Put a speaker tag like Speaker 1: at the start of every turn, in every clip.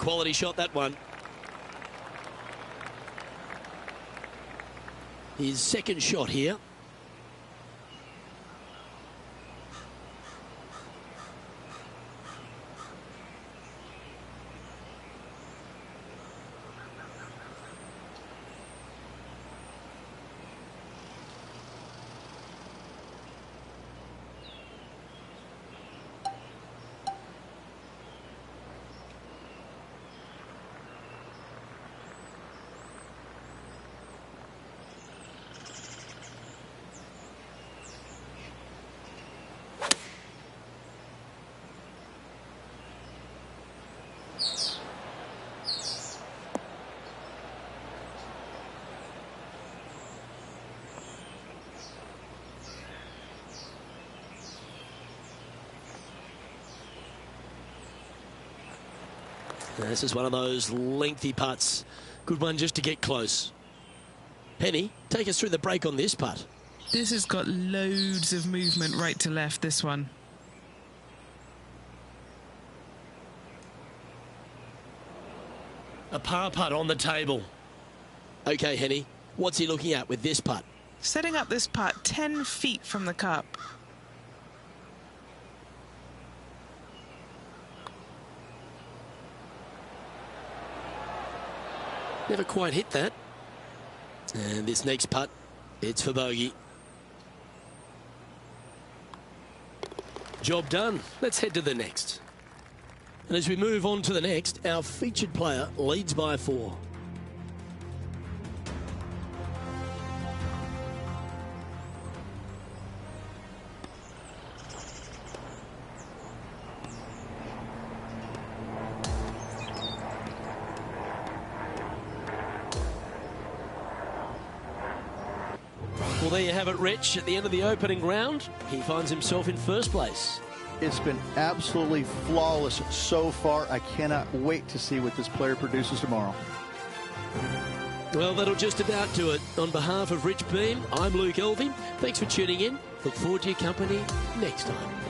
Speaker 1: quality shot, that one. His second shot here. This is one of those lengthy putts. Good one just to get close. Penny, take us through the break on this putt.
Speaker 2: This has got loads of movement right to left, this one.
Speaker 1: A par putt on the table. Okay, Henny, what's he looking at with this putt?
Speaker 2: Setting up this putt 10 feet from the cup.
Speaker 1: Never quite hit that. And this next putt, it's for bogey. Job done. Let's head to the next. And as we move on to the next, our featured player leads by 4. Well, there you have it, Rich. At the end of the opening round, he finds himself in first place.
Speaker 3: It's been absolutely flawless so far. I cannot wait to see what this player produces tomorrow.
Speaker 1: Well, that'll just about do it. On behalf of Rich Beam, I'm Luke Elving. Thanks for tuning in. Look forward to your company next time.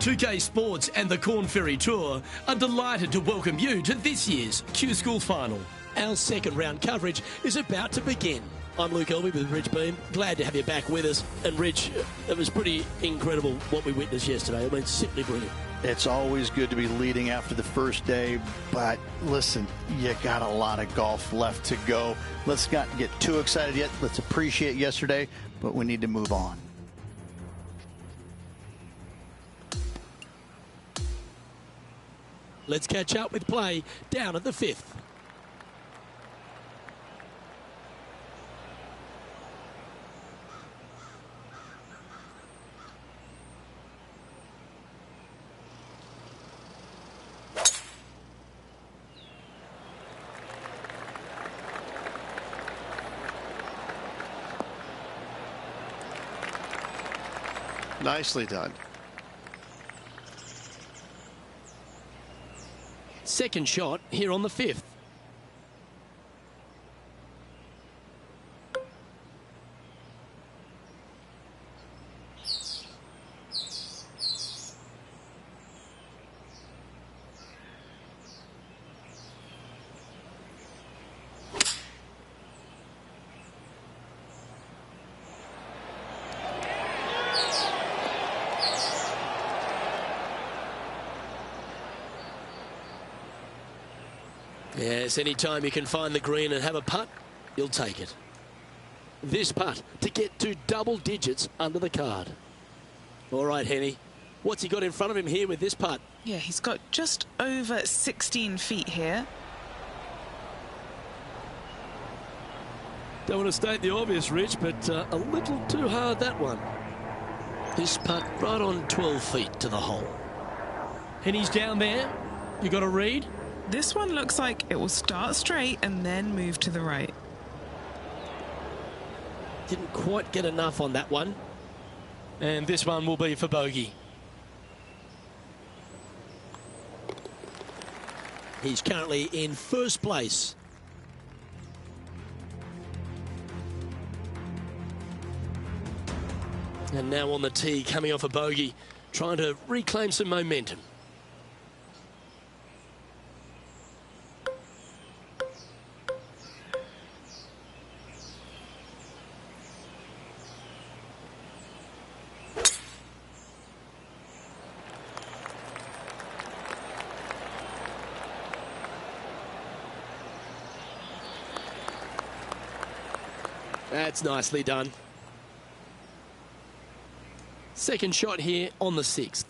Speaker 1: .2K Sports and the Corn Ferry Tour are delighted to welcome you to this year's Q School Final. Our second round coverage is about to begin. I'm Luke Elby with Rich Beam. Glad to have you back with us. And Rich, it was pretty incredible what we witnessed yesterday. I mean, simply brilliant.
Speaker 3: It's always good to be leading after the first day, but listen, you got a lot of golf left to go. Let's not get too excited yet. Let's appreciate yesterday, but we need to move on.
Speaker 1: Let's catch up with play down at the 5th.
Speaker 4: Nicely done.
Speaker 1: Second shot here on the 5th. Yes, anytime you can find the green and have a putt, you'll take it. This putt to get to double digits under the card. All right, Henny, what's he got in front of him here with this putt?
Speaker 2: Yeah, he's got just over 16 feet here.
Speaker 1: Don't want to state the obvious, Rich, but a little too hard, that one. This putt right on 12 feet to the hole. Henny's down there. You got a read?
Speaker 2: This one looks like it will start straight and then move to the right.
Speaker 1: Didn't quite get enough on that one. And this one will be for bogey. He's currently in first place. And now on the tee, coming off a bogey, trying to reclaim some momentum. That's nicely done. Second shot here on the 6th.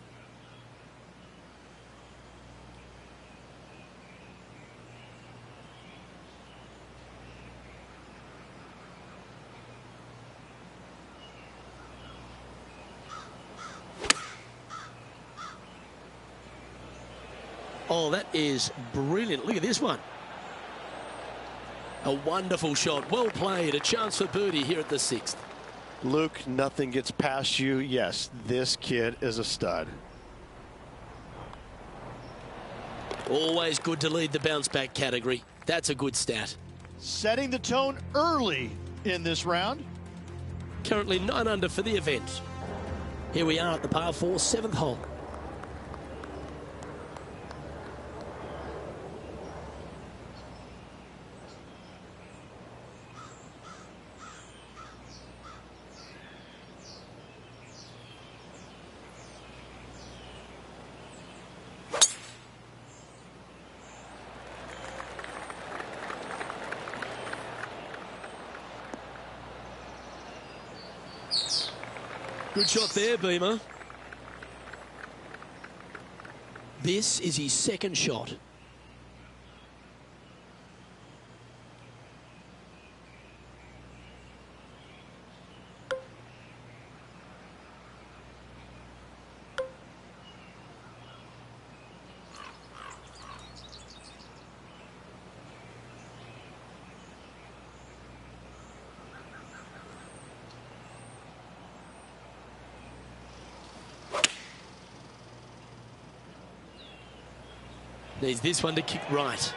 Speaker 1: Oh, that is brilliant. Look at this one. A wonderful shot. Well played. A chance for birdie here at the 6th.
Speaker 4: Luke, nothing gets past you. Yes, this kid is a stud.
Speaker 1: Always good to lead the bounce back category. That's a good stat.
Speaker 3: Setting the tone early in this round.
Speaker 1: Currently 9 under for the event. Here we are at the par 4, 7th hole. Good shot there, Beamer. This is his second shot. Needs this one to kick right.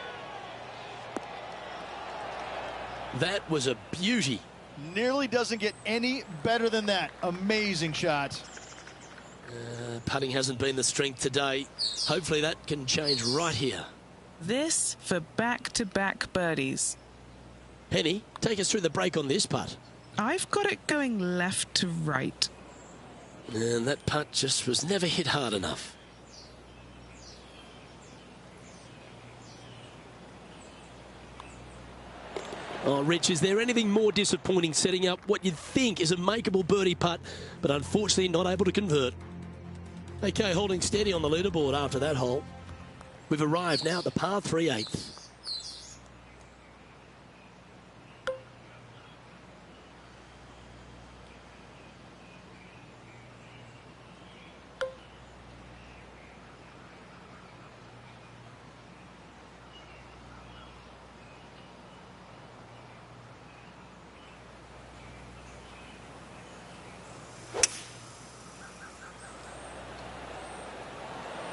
Speaker 1: That was a beauty.
Speaker 3: Nearly doesn't get any better than that. Amazing shot.
Speaker 1: Putting hasn't been the strength today. Hopefully that can change right here.
Speaker 2: This for back-to-back birdies.
Speaker 1: Penny, take us through the break on this putt.
Speaker 2: I've got it going left to right.
Speaker 1: And that putt just was never hit hard enough. Oh, Rich, is there anything more disappointing setting up what you'd think is a makeable birdie putt, but unfortunately not able to convert? Okay, holding steady on the leaderboard after that hole. We've arrived now at the par 3/8.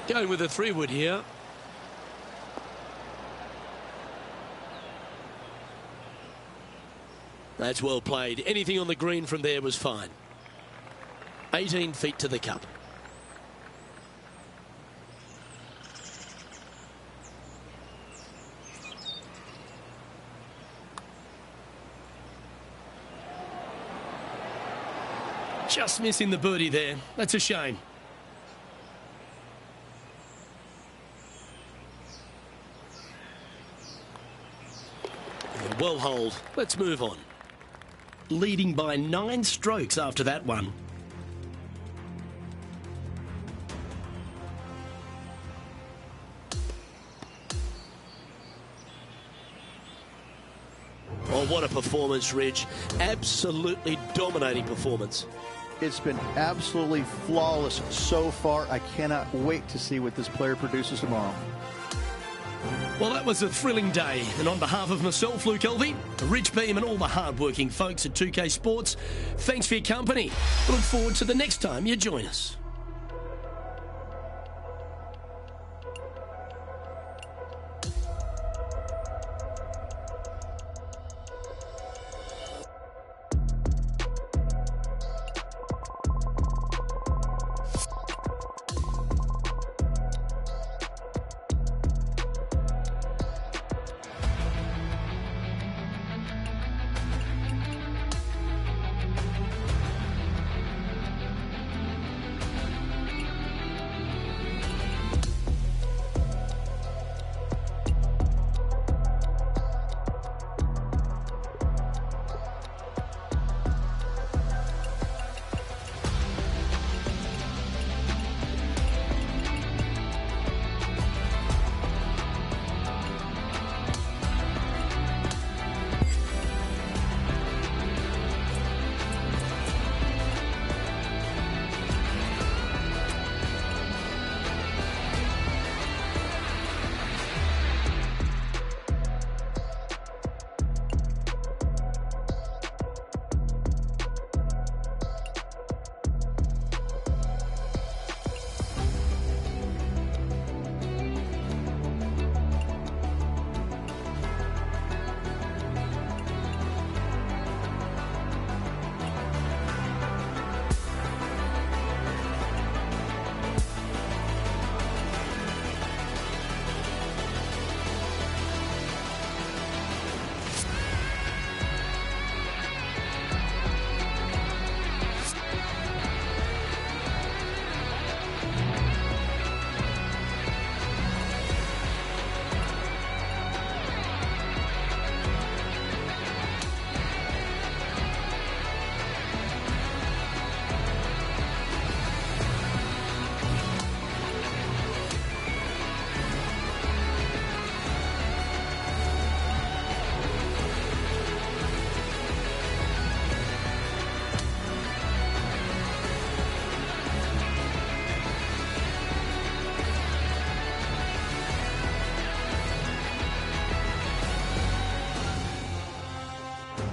Speaker 1: Going with a 3-wood here. That's well played. Anything on the green from there was fine. 18 feet to the cup. Just missing the birdie there. That's a shame. Well holed. Let's move on. Leading by 9 strokes after that one. Oh, what a performance, Ridge. Absolutely dominating performance.
Speaker 3: It's been absolutely flawless so far. I cannot wait to see what this player produces tomorrow.
Speaker 1: Well, that was a thrilling day. And on behalf of myself, Luke Elvey, Rich Beam and all the hard-working folks at 2K Sports, thanks for your company. I look forward to the next time you join us.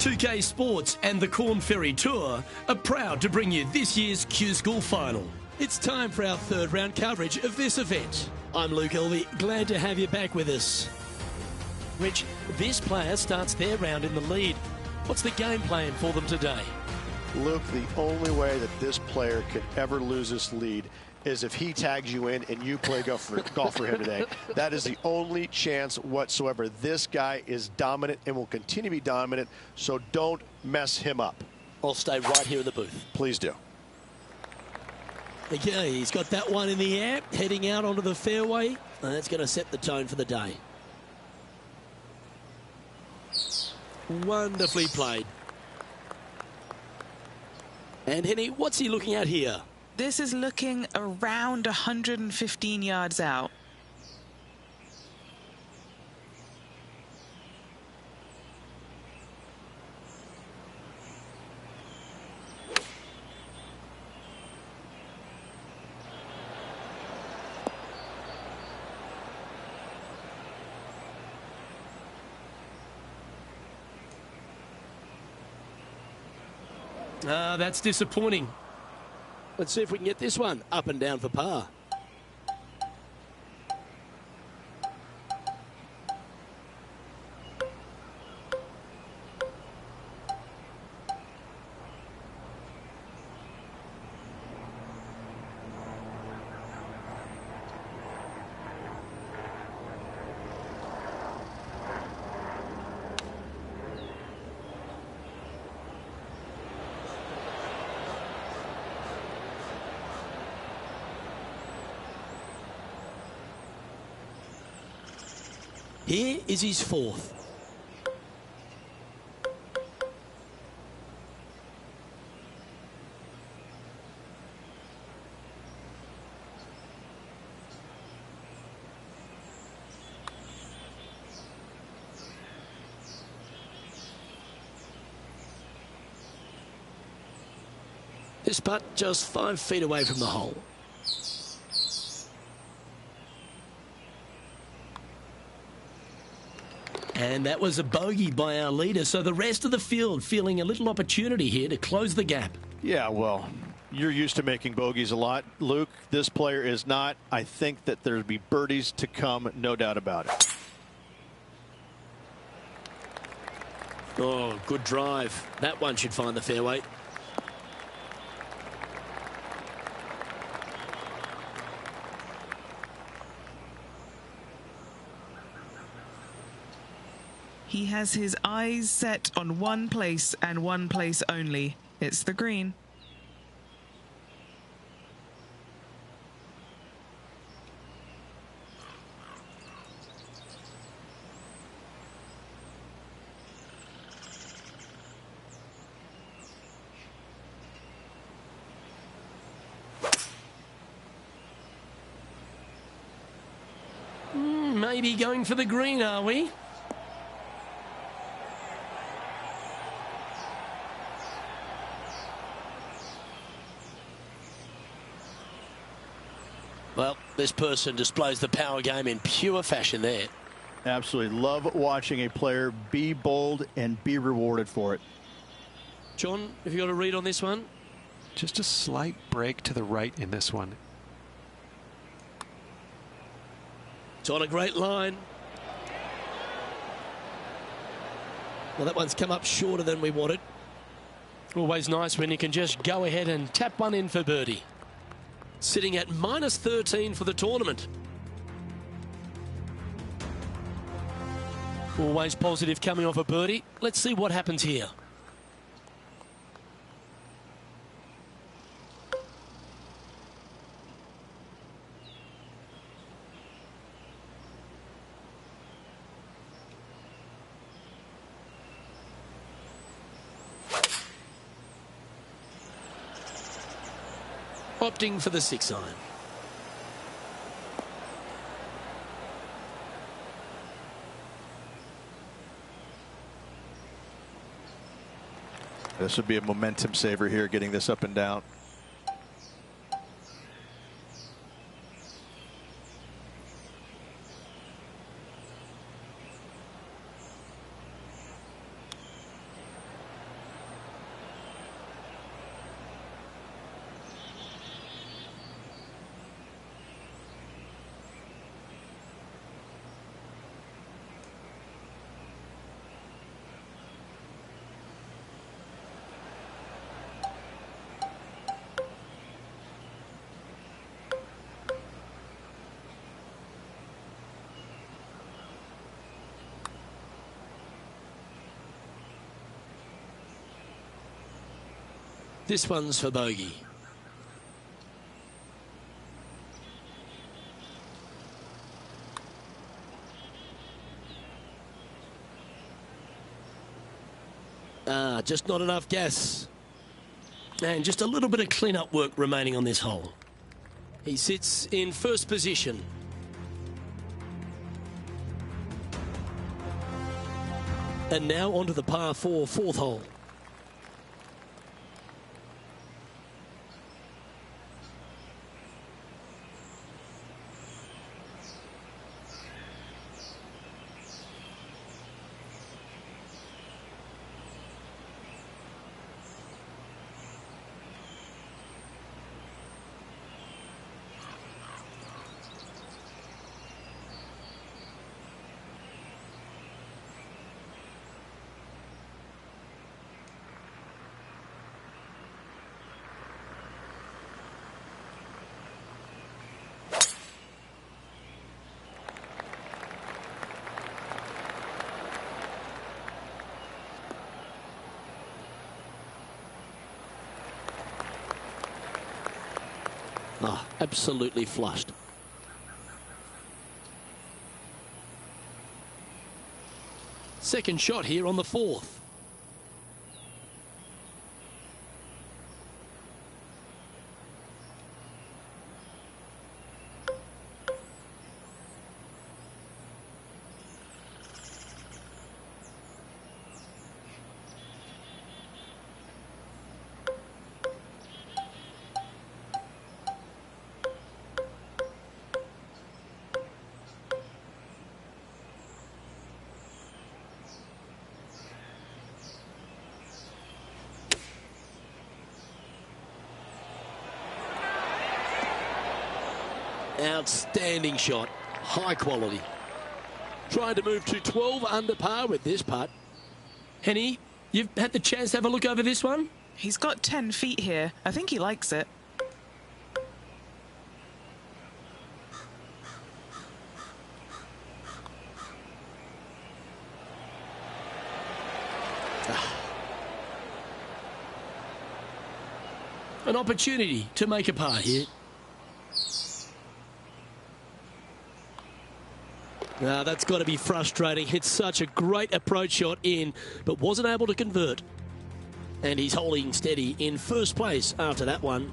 Speaker 1: .2K Sports and the Corn Ferry Tour are proud to bring you this year's Q School Final. It's time for our third round coverage of this event. I'm Luke Elvey, glad to have you back with us. Rich, this player starts their round in the lead. What's the game plan for them today?
Speaker 4: Luke, the only way that this player could ever lose this lead is if he tags you in and you play golf for him today. That is the only chance whatsoever. This guy is dominant and will continue to be dominant, so don't mess him up.
Speaker 1: I'll stay right here in the booth.
Speaker 4: Please do.
Speaker 1: Okay, he's got that one in the air, heading out onto the fairway, and that's going to set the tone for the day. Wonderfully played. And Henny, what's he looking at here?
Speaker 2: This is looking around 115 yards out.
Speaker 1: That's disappointing. Let's see if we can get this one up and down for par. Here is his fourth. This putt just 5 feet away from the hole. And that was a bogey by our leader. So the rest of the field feeling a little opportunity here to close the gap.
Speaker 3: Yeah, well, you're used to making bogeys a lot, Luke. This player is not. I think that there'll be birdies to come, no doubt about it.
Speaker 1: Oh, good drive. That one should find the fairway.
Speaker 2: He has his eyes set on one place and one place only. It's the green.
Speaker 1: Maybe going for the green, are we? Well, this person displays the power game in pure fashion there.
Speaker 3: Absolutely. Love watching a player be bold and be rewarded for it.
Speaker 1: John, have you got a read on this one?
Speaker 5: Just a slight break to the right in this one.
Speaker 1: It's on a great line. Well, that one's come up shorter than we wanted. Always nice when you can just go ahead and tap one in for birdie. Sitting at -13 for the tournament. Always positive coming off a birdie. Let's see what happens here. Opting for the 6-iron.
Speaker 3: This would be a momentum saver here, getting this up and down.
Speaker 1: This one's for bogey. Just not enough gas. And just a little bit of clean-up work remaining on this hole. He sits in first position. And now onto the par 4 fourth hole. Oh, absolutely flushed. Second shot here on the fourth. Outstanding shot, high quality. Trying to move to 12 under par with this putt. Henny, you've had the chance to have a look over this one?
Speaker 2: He's got 10 feet here. I think he likes it.
Speaker 1: An opportunity to make a par here. Now that's got to be frustrating. Hit such a great approach shot in, but wasn't able to convert. And he's holding steady in first place after that one.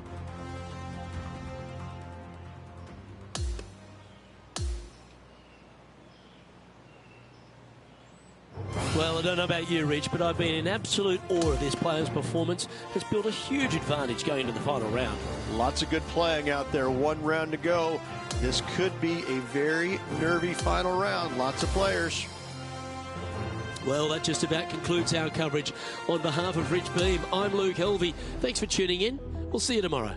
Speaker 1: Well, I don't know about you, Rich, but I've been in absolute awe of this player's performance. Has built a huge advantage going into the final round.
Speaker 4: Lots of good playing out there. One round to go. This could be a very nervy final round. Lots of players.
Speaker 1: Well, that just about concludes our coverage. On behalf of Rich Beam, I'm Luke Helvey. Thanks for tuning in. We'll see you tomorrow.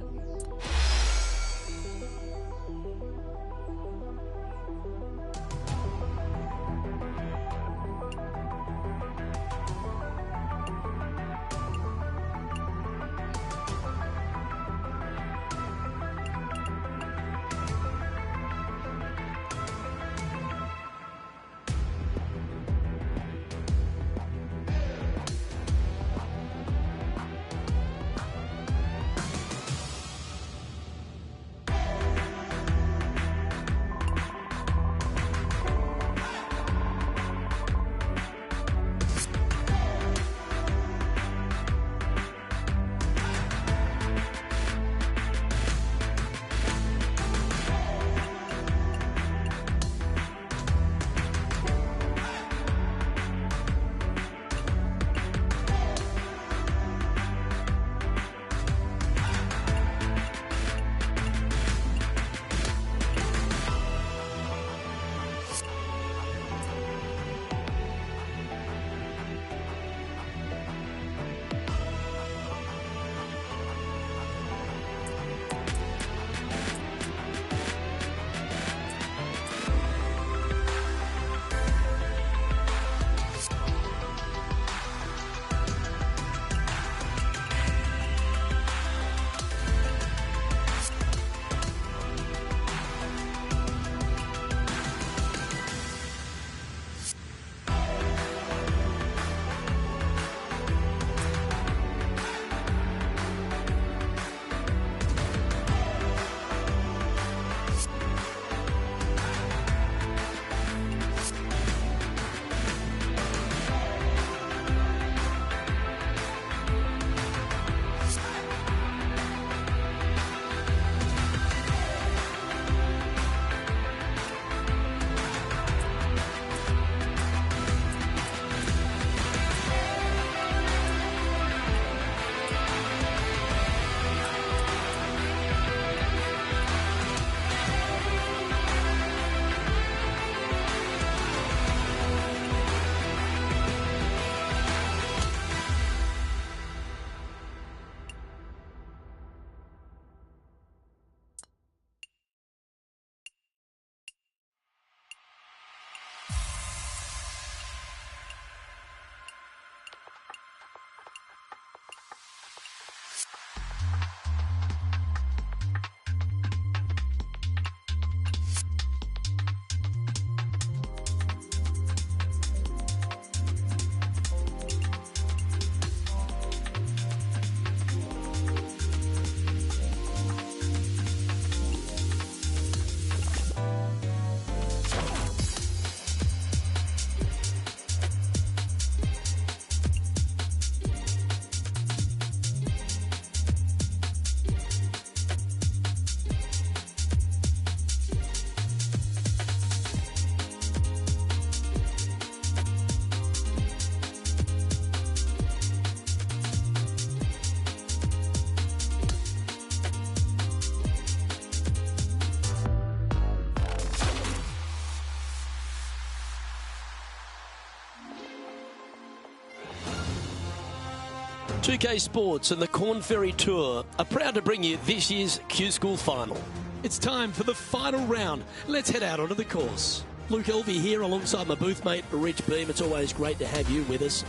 Speaker 1: 2K Sports and the Corn Ferry Tour are proud to bring you this year's Q School Final. It's time for the final round. Let's head out onto the course. Luke Elvey here alongside my booth mate, Rich Beam. It's always great to have you with us.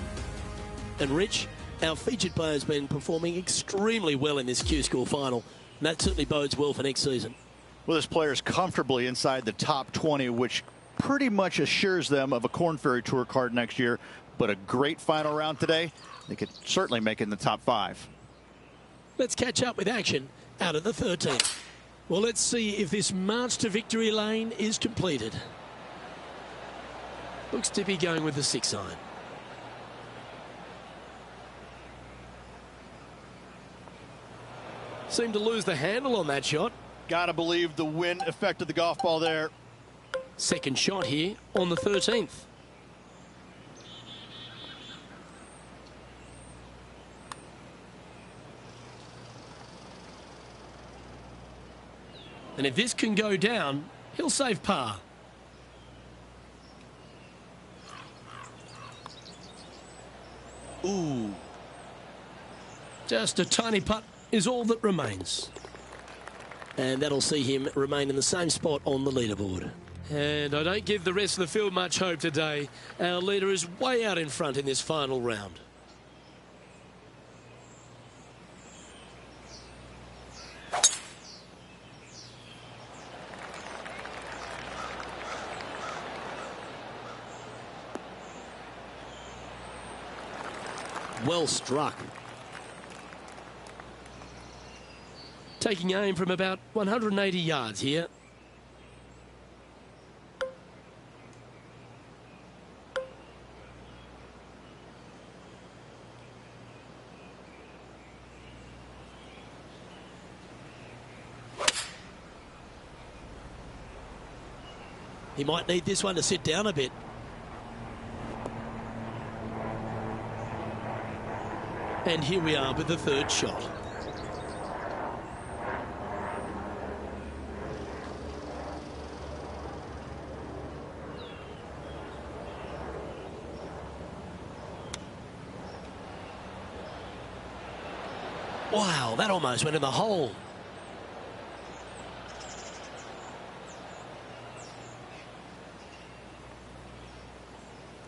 Speaker 1: And Rich, our featured player has been performing extremely well in this Q School Final. And that certainly bodes well for next season.
Speaker 3: Well, this player is comfortably inside the top 20, which pretty much assures them of a Corn Ferry Tour card next year. But a great final round today. They could certainly make it in the top 5.
Speaker 1: Let's catch up with action out of the 13th. Well, let's see if this march to victory lane is completed. Looks to be going with the 6 iron. Seemed to lose the handle on that shot.
Speaker 3: Gotta believe the wind affected the golf ball there.
Speaker 1: Second shot here on the 13th. And if this can go down, he'll save par. Ooh. Just a tiny putt is all that remains. And that'll see him remain in the same spot on the leaderboard. And I don't give the rest of the field much hope today. Our leader is way out in front in this final round. Well struck. Taking aim from about 180 yards here. He might need this one to sit down a bit. And here we are with the third shot. Wow, that almost went in the hole.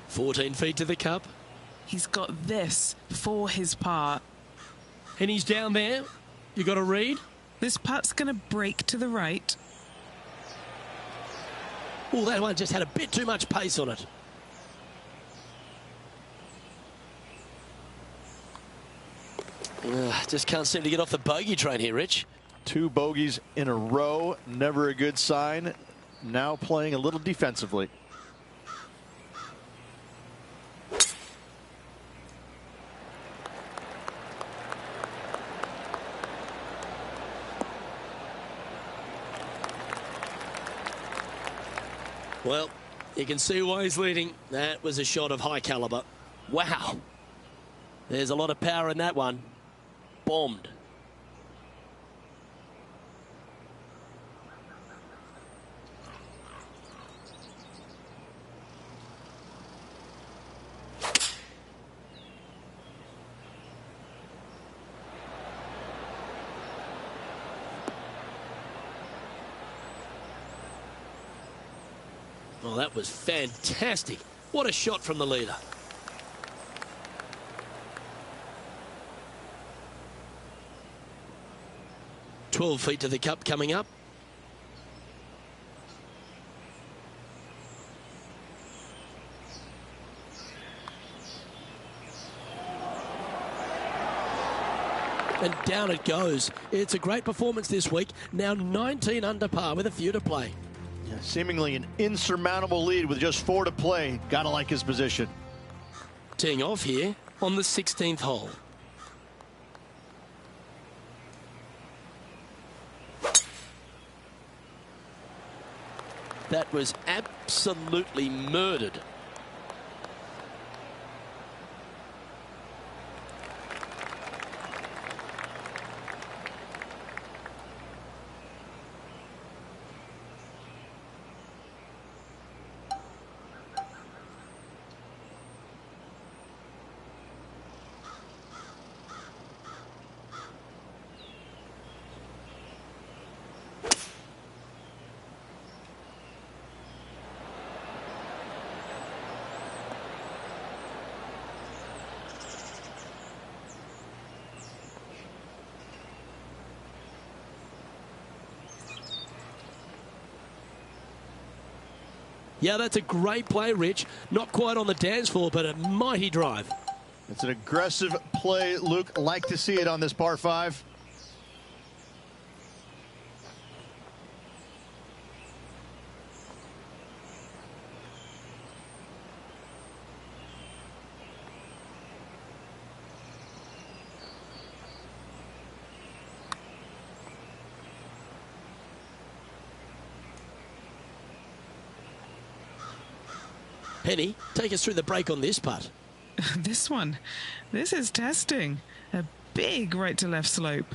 Speaker 1: "14 feet to the cup."
Speaker 2: He's got this for his par.
Speaker 1: And he's down there. You got to read.
Speaker 2: This putt's going to break to the right.
Speaker 1: Oh, that one just had a bit too much pace on it. Just can't seem to get off the bogey train here, Rich.
Speaker 3: 2 bogeys in a row. Never a good sign. Now playing a little defensively.
Speaker 1: Well, you can see why he's leading. That was a shot of high caliber. Wow. There's a lot of power in that one. Bombed. Well, that was fantastic. What a shot from the leader. "12 feet to the cup coming up. And down it goes. It's a great performance this week. Now 19 under par with a few to play.
Speaker 3: Yeah, seemingly an insurmountable lead with just 4 to play. Gotta like his position.
Speaker 1: Teeing off here on the 16th hole. That was absolutely murdered. Yeah, that's a great play, Rich. Not quite on the dance floor, but a mighty drive.
Speaker 3: It's an aggressive play, Luke. Like to see it on this par 5.
Speaker 1: Penny, take us through the break on this putt.
Speaker 2: This one, this is testing. A big right to left slope.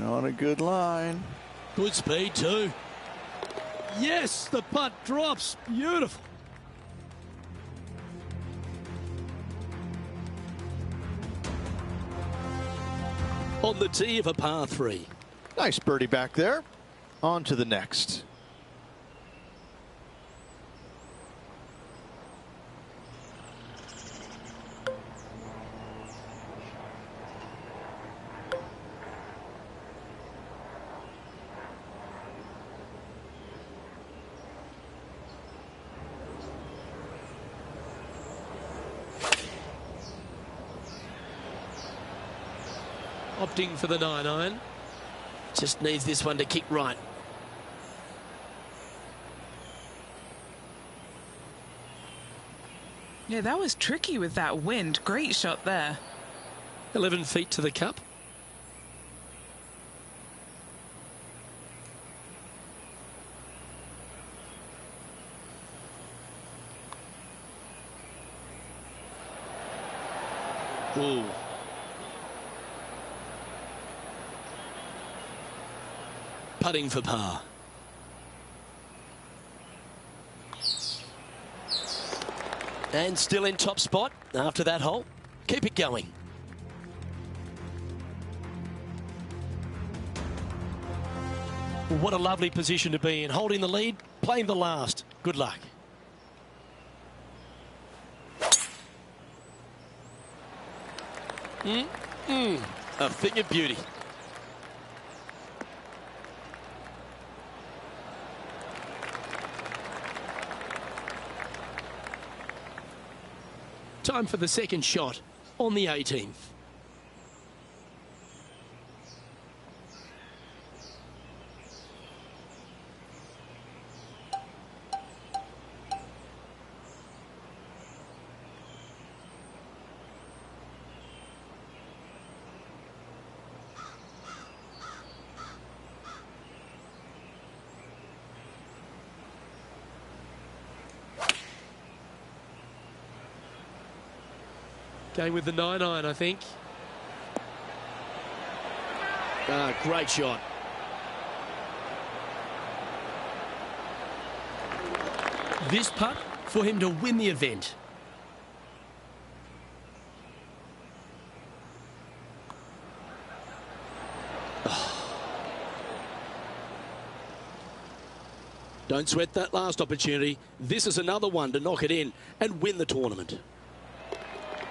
Speaker 3: On a good line.
Speaker 1: Good speed too. Yes, the putt drops. Beautiful. On the tee of a par 3.
Speaker 3: Nice birdie back there. On to the next.
Speaker 1: Opting for the 9-iron. Just needs this one to kick right.
Speaker 2: Yeah, that was tricky with that wind. Great shot there.
Speaker 1: 11 feet to the cup. Ooh. Putting for par. And still in top spot after that hole. Keep it going. What a lovely position to be in. Holding the lead, playing the last. Good luck. A thing of beauty. Time for the second shot on the 18th. Going with the 9-iron, I think. Great shot. This putt for him to win the event. Don't sweat that last opportunity. This is another one to knock it in and win the tournament.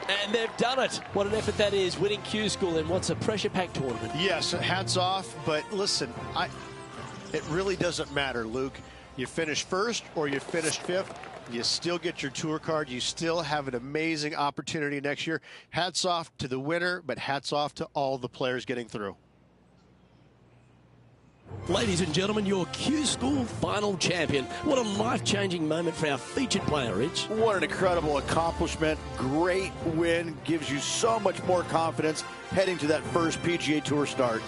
Speaker 1: And they've done it. What an effort that is, winning Q School in what's a pressure-packed tournament.
Speaker 4: Yes, hats off, but listen, it really doesn't matter, Luke. You finish first or you finish fifth, you still get your tour card. You still have an amazing opportunity next year. Hats off to the winner, but hats off to all the players getting through.
Speaker 1: Ladies and gentlemen, your Q School final champion. What a life-changing moment for our featured player, Rich.
Speaker 3: What an incredible accomplishment. Great win. Gives you so much more confidence heading to that first PGA Tour start.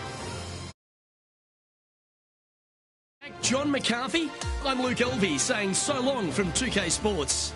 Speaker 1: John McCarthy, I'm Luke Elvey saying so long from 2K Sports.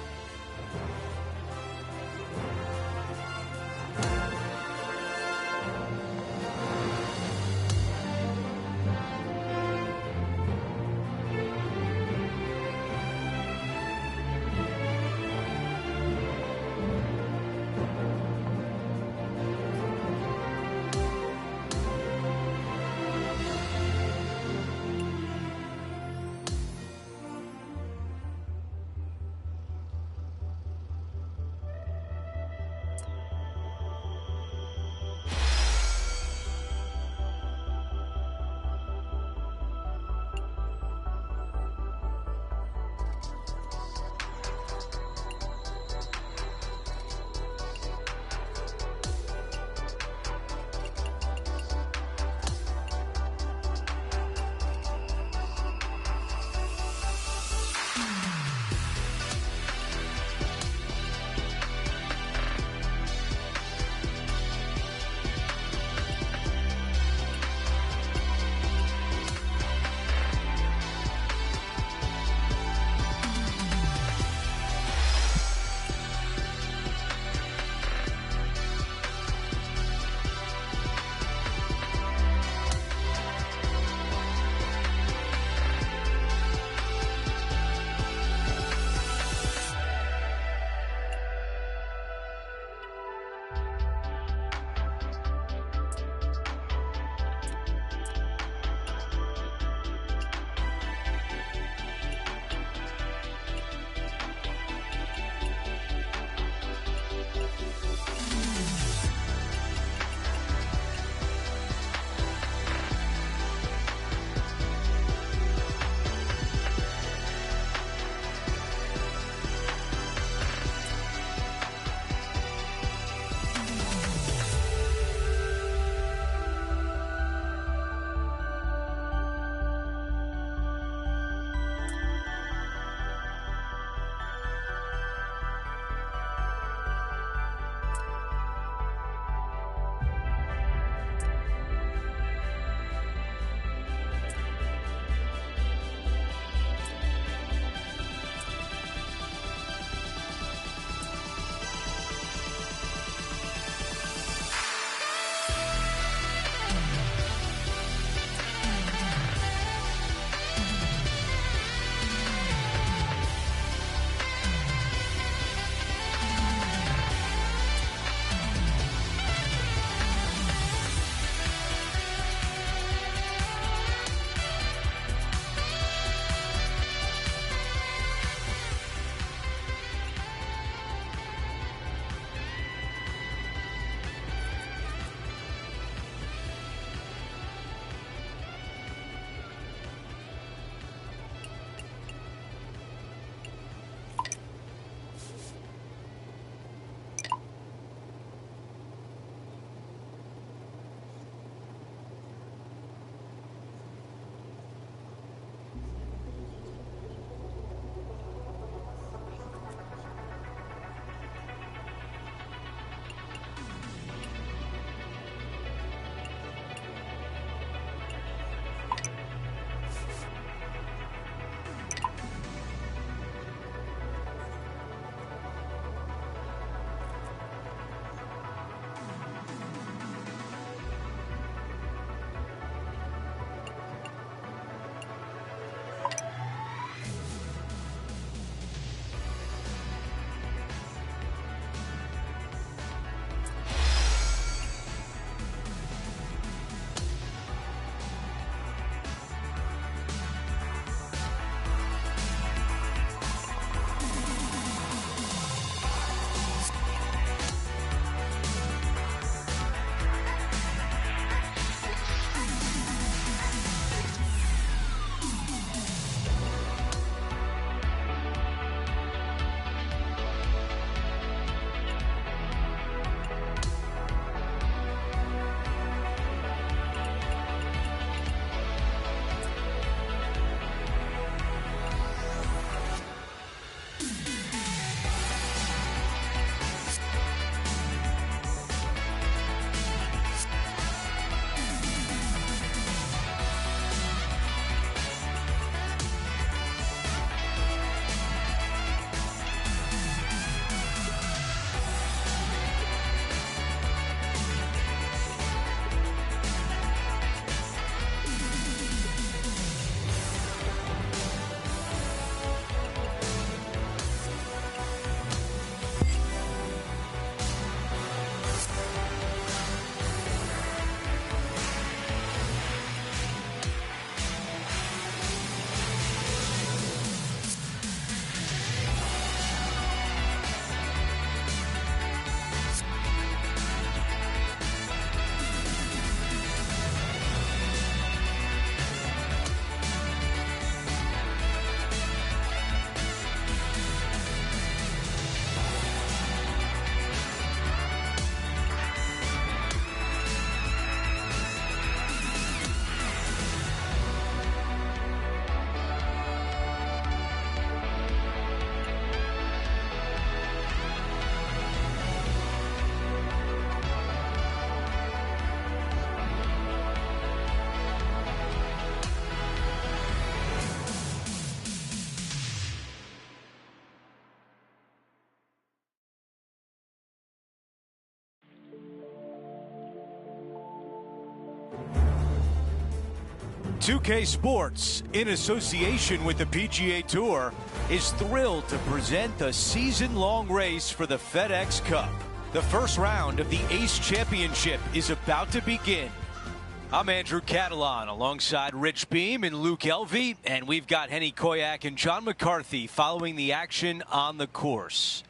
Speaker 6: 2K Sports, in association with the PGA Tour, is thrilled to present the season-long race for the FedEx Cup. The first round of the Ace Championship is about to begin. I'm Andrew Catalan alongside Rich Beam and Luke Elvey, and we've got Henny Koyak and John McCarthy following the action on the course.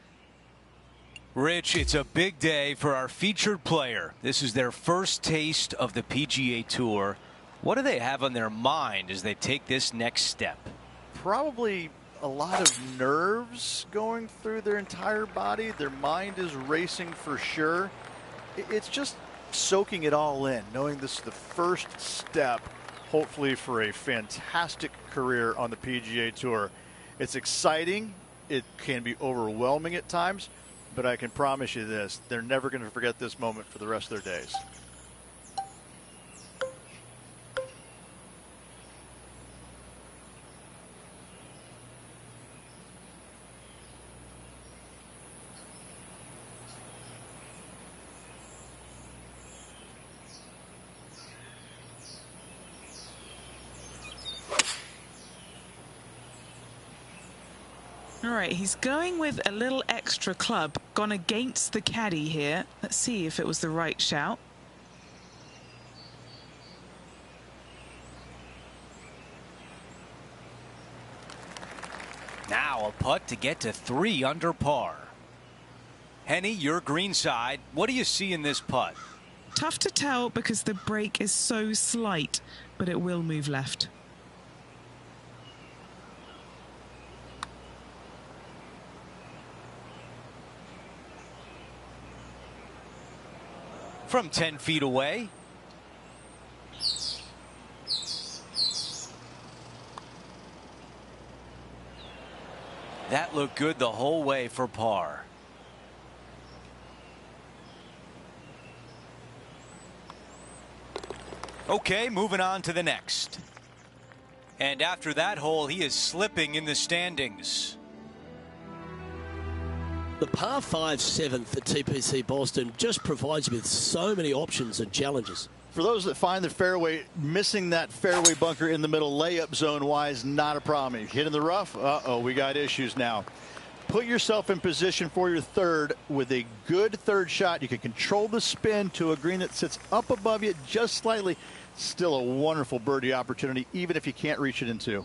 Speaker 6: Rich, it's a big day for our featured player. This is their first taste of the PGA Tour. What do they have on their mind as they take this next step?
Speaker 3: Probably a lot of nerves going through their entire body. Their mind is racing for sure. It's just soaking it all in, knowing this is the first step, hopefully, for a fantastic career on the PGA Tour. It's exciting. It can be overwhelming at times, but I can promise you this, they're never going to forget this moment for the rest of their days.
Speaker 2: All right, he's going with a little extra club, gone against the caddy here. Let's see if it was the right shout.
Speaker 6: Now a putt to get to 3 under par. Henny, your green side. What do you see in this putt?
Speaker 2: Tough to tell because the break is so slight, but it will move left.
Speaker 6: From 10 feet away. That looked good the whole way for par. Okay, moving on to the next. And after that hole, he is slipping in the standings.
Speaker 1: The par 5 7th at TPC Boston just provides you with so many options and challenges.
Speaker 3: For those that find the fairway, missing that fairway bunker in the middle layup zone wise, not a problem. If you hit in the rough, uh-oh, we got issues now. Put yourself in position for your third with a good third shot. You can control the spin to a green that sits up above you just slightly. Still a wonderful birdie opportunity, even if you can't reach it in 2.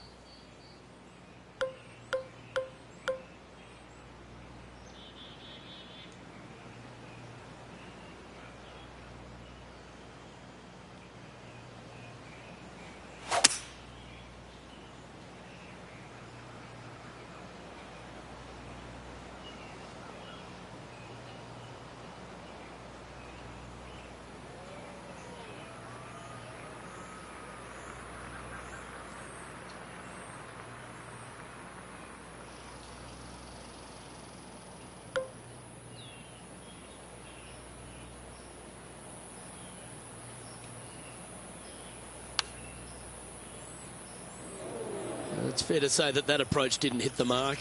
Speaker 1: It's fair to say that that approach didn't hit the mark.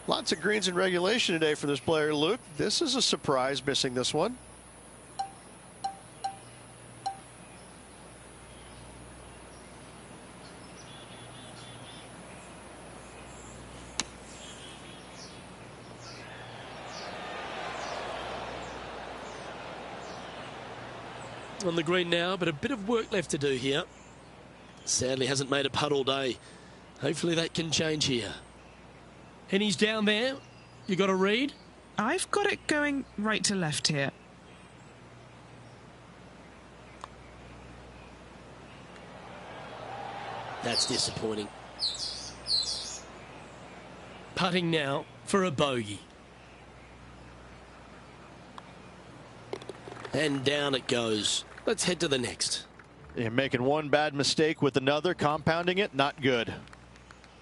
Speaker 4: Lots of greens in regulation today for this player, Luke. This is a surprise, missing this one.
Speaker 1: On the green now, but a bit of work left to do here. Sadly hasn't made a putt all day. Hopefully that can change here. Henny's down there. You got a read?
Speaker 2: I've got it going right to left here.
Speaker 1: That's disappointing. Putting now for a bogey. And down it goes. Let's head to the next.
Speaker 3: You're making one bad mistake with another, compounding it, not good.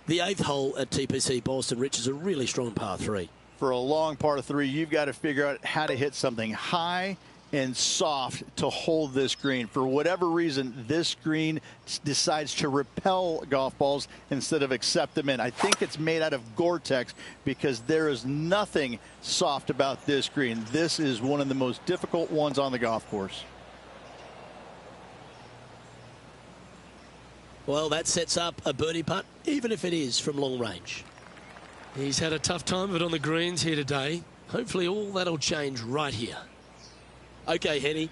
Speaker 1: The 8th hole at TPC Boston, Rich, is a really strong par 3.
Speaker 3: For a long par 3, you've got to figure out how to hit something high and soft to hold this green. For whatever reason, this green decides to repel golf balls instead of accept them in. I think it's made out of Gore-Tex because there is nothing soft about this green. This is one of the most difficult ones on the golf course.
Speaker 1: Well, that sets up a birdie putt, even if it is from long range.
Speaker 7: He's had a tough time of it on the greens here today. Hopefully all that'll change right here.
Speaker 1: Okay, Henny,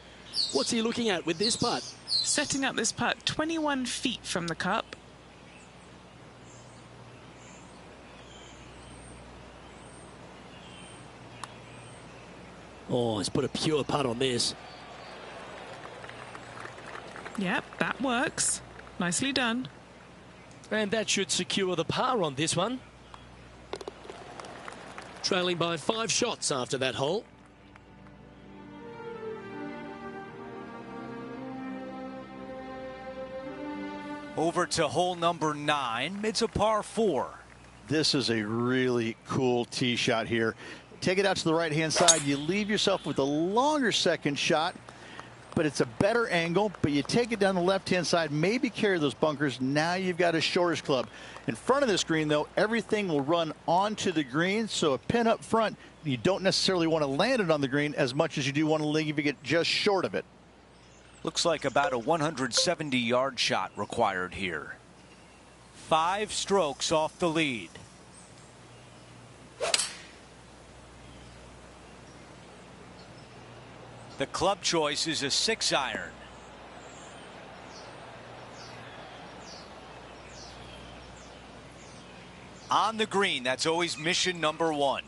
Speaker 1: what's he looking at with this putt?
Speaker 2: Setting up this putt 21 feet from the cup.
Speaker 1: Oh, he's put a pure putt on this.
Speaker 2: Yep, that works. Nicely done.
Speaker 7: And that should secure the par on this one.
Speaker 1: Trailing by 5 shots after that hole.
Speaker 6: Over to hole number 9. It's a par 4.
Speaker 3: This is a really cool tee shot here. Take it out to the right-hand side. You leave yourself with a longer second shot, but it's a better angle. But you take it down the left-hand side, maybe carry those bunkers. Now you've got a shortish club. In front of this green, though, everything will run onto the green. So a pin up front, you don't necessarily want to land it on the green as much as you do want to leave it just short of it.
Speaker 6: Looks like about a 170-yard shot required here. 5 strokes off the lead. The club choice is a 6-iron. On the green, that's always mission number 1.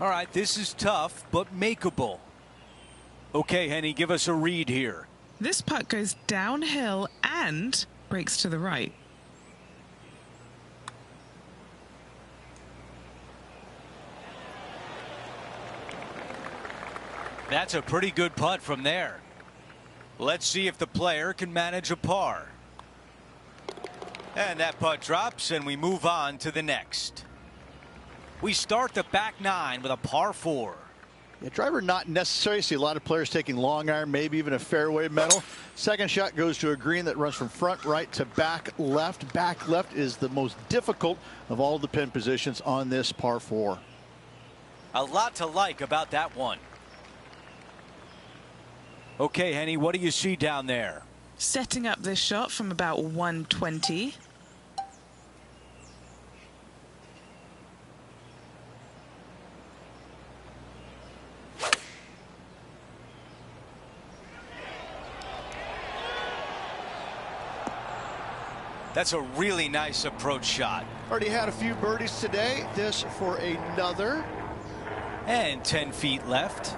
Speaker 6: All right, this is tough, but makeable. Okay, Henny, give us a read here.
Speaker 2: This putt goes downhill and breaks to the right.
Speaker 6: That's a pretty good putt from there. Let's see if the player can manage a par. And that putt drops, and we move on to the next. We start the back 9 with a par 4.
Speaker 3: Yeah, driver not necessary. See a lot of players taking long iron, maybe even a fairway metal. Second shot goes to a green that runs from front right to back left. Back left is the most difficult of all the pin positions on this par 4.
Speaker 6: A lot to like about that one. Okay, Henny, what do you see down there?
Speaker 2: Setting up this shot from about 120.
Speaker 6: That's a really nice approach shot.
Speaker 4: Already had a few birdies today. This for another.
Speaker 6: And 10 feet left.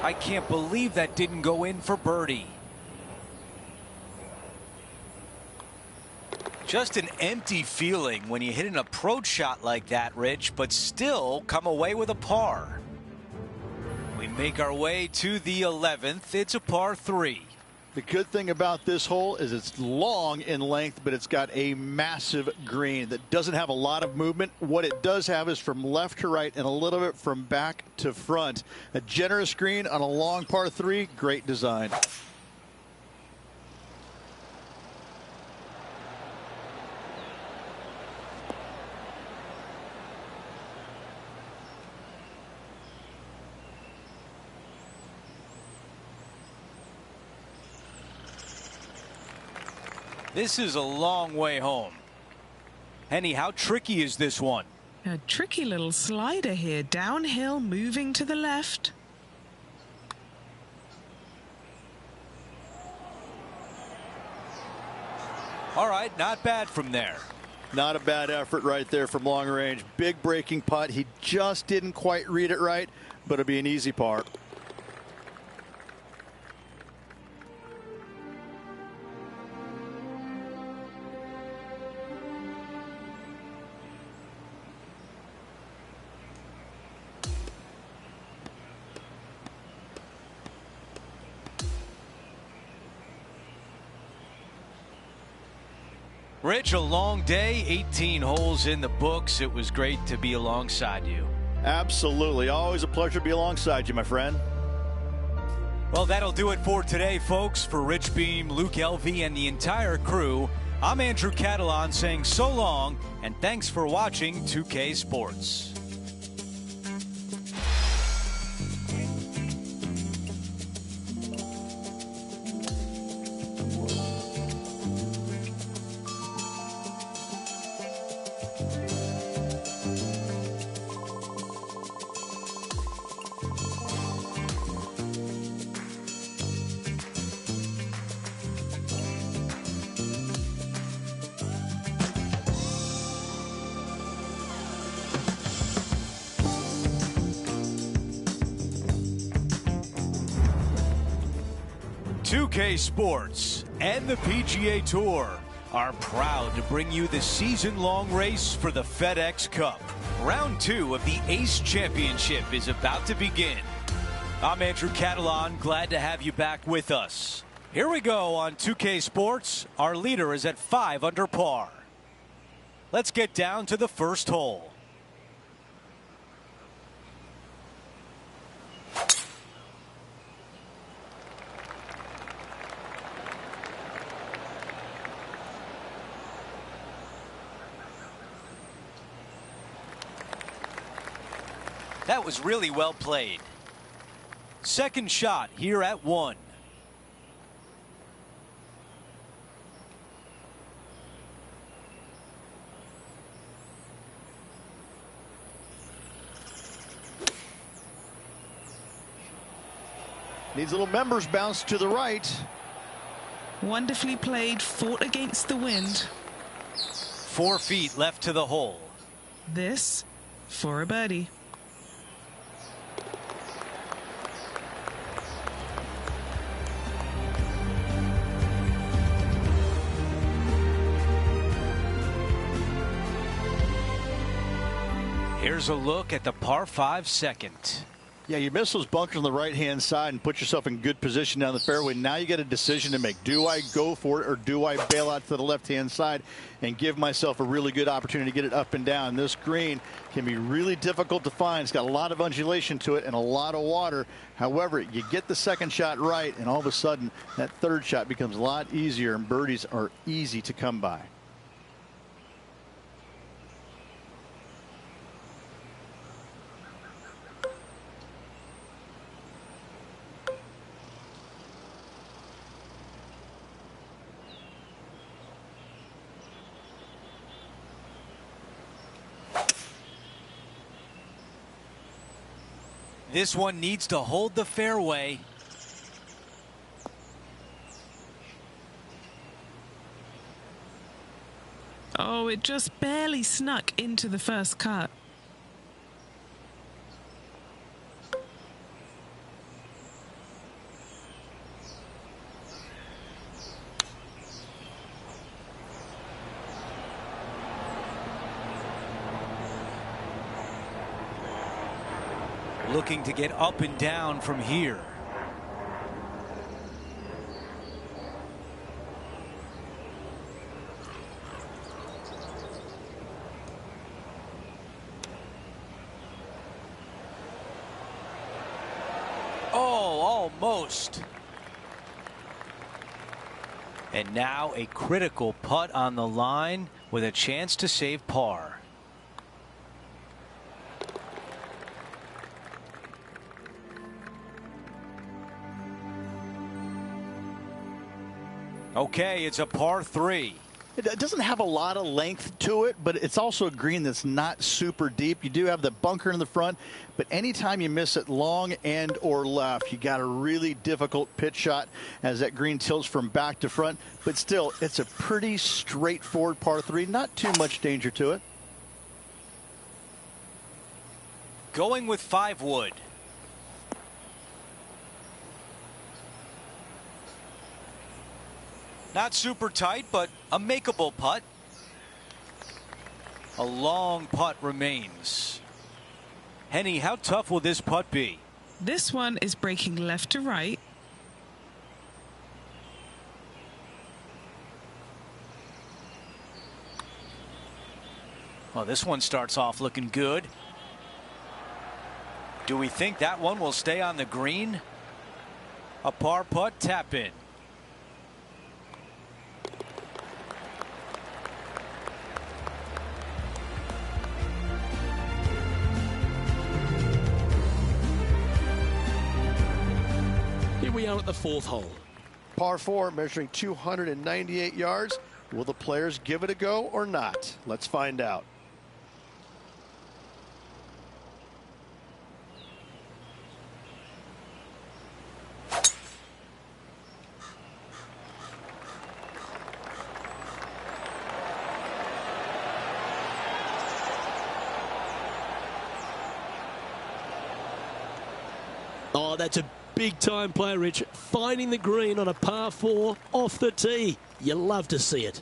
Speaker 6: I can't believe that didn't go in for birdie. Just an empty feeling when you hit an approach shot like that, Rich, but still come away with a par. We make our way to the 11th. It's a par 3.
Speaker 3: The good thing about this hole is it's long in length, but it's got a massive green that doesn't have a lot of movement. What it does have is from left to right and a little bit from back to front. A generous green on a long par 3. Great design.
Speaker 6: This is a long way home. Henny, how tricky is this one?
Speaker 2: A tricky little slider here. Downhill, moving to the left.
Speaker 6: All right, not bad from there.
Speaker 3: Not a bad effort right there from long range. Big breaking putt. He just didn't quite read it right, but it'll be an easy par.
Speaker 6: Rich, a long day, 18 holes in the books. It was great to be alongside you.
Speaker 3: Absolutely. Always a pleasure to be alongside you, my friend.
Speaker 6: Well, that'll do it for today, folks. For Rich Beam, Luke Elvey, and the entire crew, I'm Andrew Catalan saying so long, and thanks for watching 2K Sports. 2K Sports and the PGA Tour are proud to bring you the season-long race for the FedEx Cup. Round 2 of the Ace Championship is about to begin. I'm Andrew Catalan, glad to have you back with us. Here we go on 2K Sports. Our leader is at 5 under par. Let's get down to the first hole. That was really well played. Second shot here at 1.
Speaker 3: Needs a little members bounce to the right.
Speaker 2: Wonderfully played, fought against the wind.
Speaker 6: 4 feet left to the hole.
Speaker 2: This for a birdie.
Speaker 6: Here's a look at the par 5 second.
Speaker 3: Yeah, you miss those bunkers on the right-hand side and put yourself in good position down the fairway. Now you got a decision to make. Do I go for it or do I bail out to the left-hand side and give myself a really good opportunity to get it up and down? This green can be really difficult to find. It's got a lot of undulation to it and a lot of water. However, you get the second shot right, and all of a sudden that third shot becomes a lot easier, and birdies are easy to come by.
Speaker 6: This one needs to hold the fairway.
Speaker 2: Oh, it just barely snuck into the first cut.
Speaker 6: Looking to get up and down from here. Oh, almost. And now a critical putt on the line with a chance to save par. Okay, it's a par 3.
Speaker 3: It doesn't have a lot of length to it, but it's also a green that's not super deep. You do have the bunker in the front, but anytime you miss it long and or left, you got a really difficult pitch shot as that green tilts from back to front. But still, it's a pretty straightforward par 3. Not too much danger to it.
Speaker 6: Going with 5 wood. Not super tight, but a makeable putt. A long putt remains. Henny, how tough will this putt be?
Speaker 2: This one is breaking left to right.
Speaker 6: Well, this one starts off looking good. Do we think that one will stay on the green? A par putt, tap in.
Speaker 1: Here we are at the 4th hole.
Speaker 4: Par 4, measuring 298 yards. Will the players give it a go or not? Let's find out.
Speaker 1: Oh, that's a Big time play, Rich. Finding the green on a par 4 off the tee. You love to see it.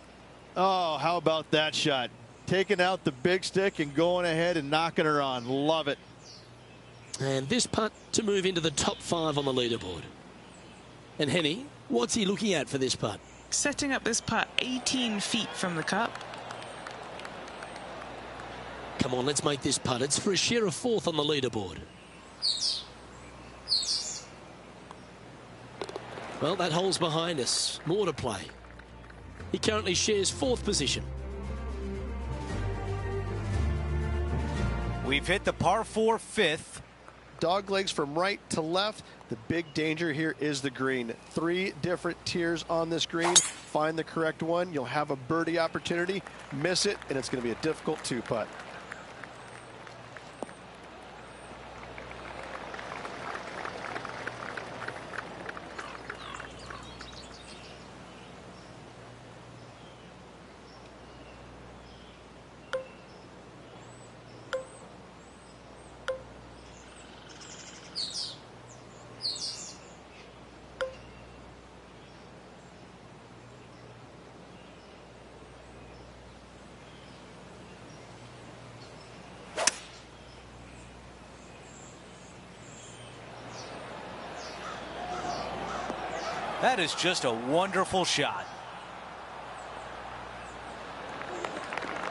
Speaker 3: Oh, how about that shot? Taking out the big stick and going ahead and knocking her on. Love it.
Speaker 1: And this putt to move into the top 5 on the leaderboard. And Henny, what's he looking at for this putt?
Speaker 2: Setting up this putt 18 feet from the cup.
Speaker 1: Come on, let's make this putt. It's for a share of 4th on the leaderboard. Well, that hole's behind us. More to play. He currently shares 4th position.
Speaker 6: We've hit the par 4 5th.
Speaker 4: Dog legs from right to left. The big danger here is the green. 3 different tiers on this green. Find the correct one. You'll have a birdie opportunity. Miss it, and it's going to be a difficult 2-putt.
Speaker 6: That is just a wonderful shot.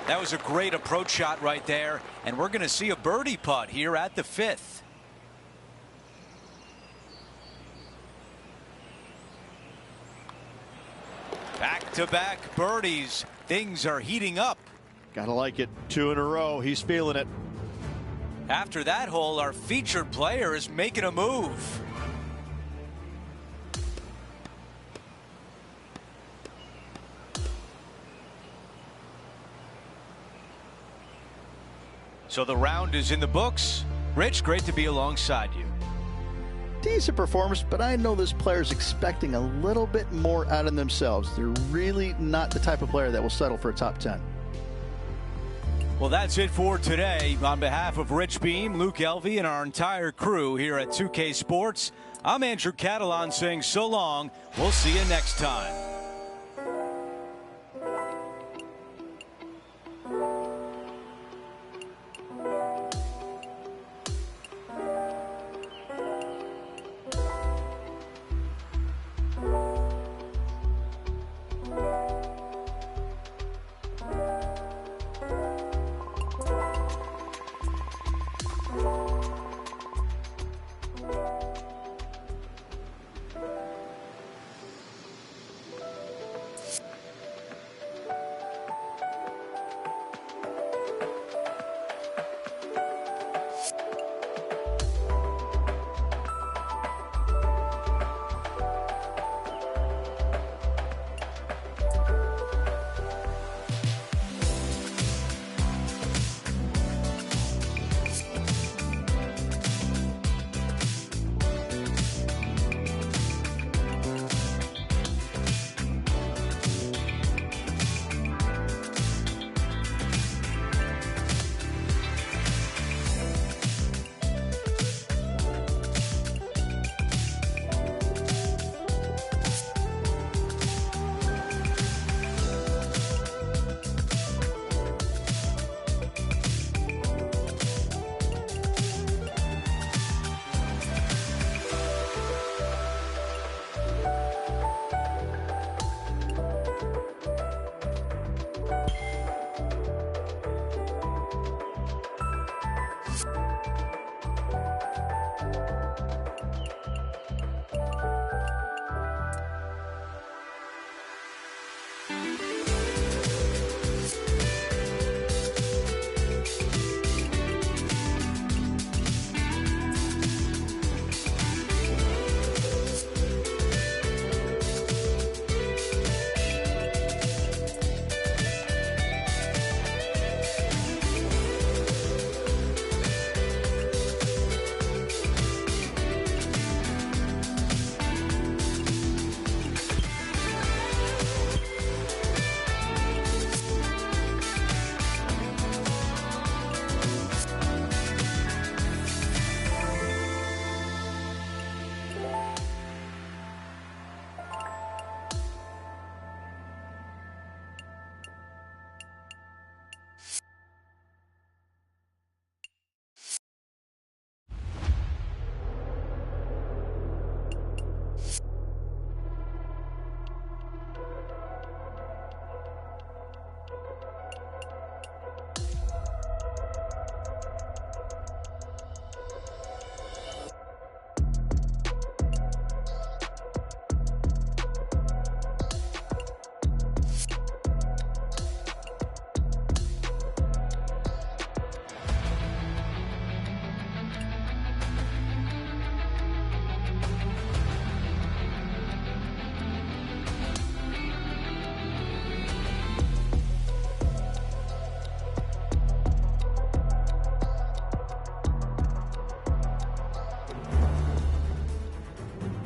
Speaker 6: That was a great approach shot right there, and we're going to see a birdie putt here at the 5th. Back-to-back birdies. Things are heating up.
Speaker 3: Gotta like it. 2 in a row. He's feeling it.
Speaker 6: After that hole, our featured player is making a move. So the round is in the books. Rich, great to be alongside you.
Speaker 3: Decent performance, but I know this player's expecting a little bit more out of themselves. They're really not the type of player that will settle for a top 10.
Speaker 6: Well, that's it for today. On behalf of Rich Beam, Luke Elvey, and our entire crew here at 2K Sports, I'm Andrew Catalan saying so long. We'll see you next time.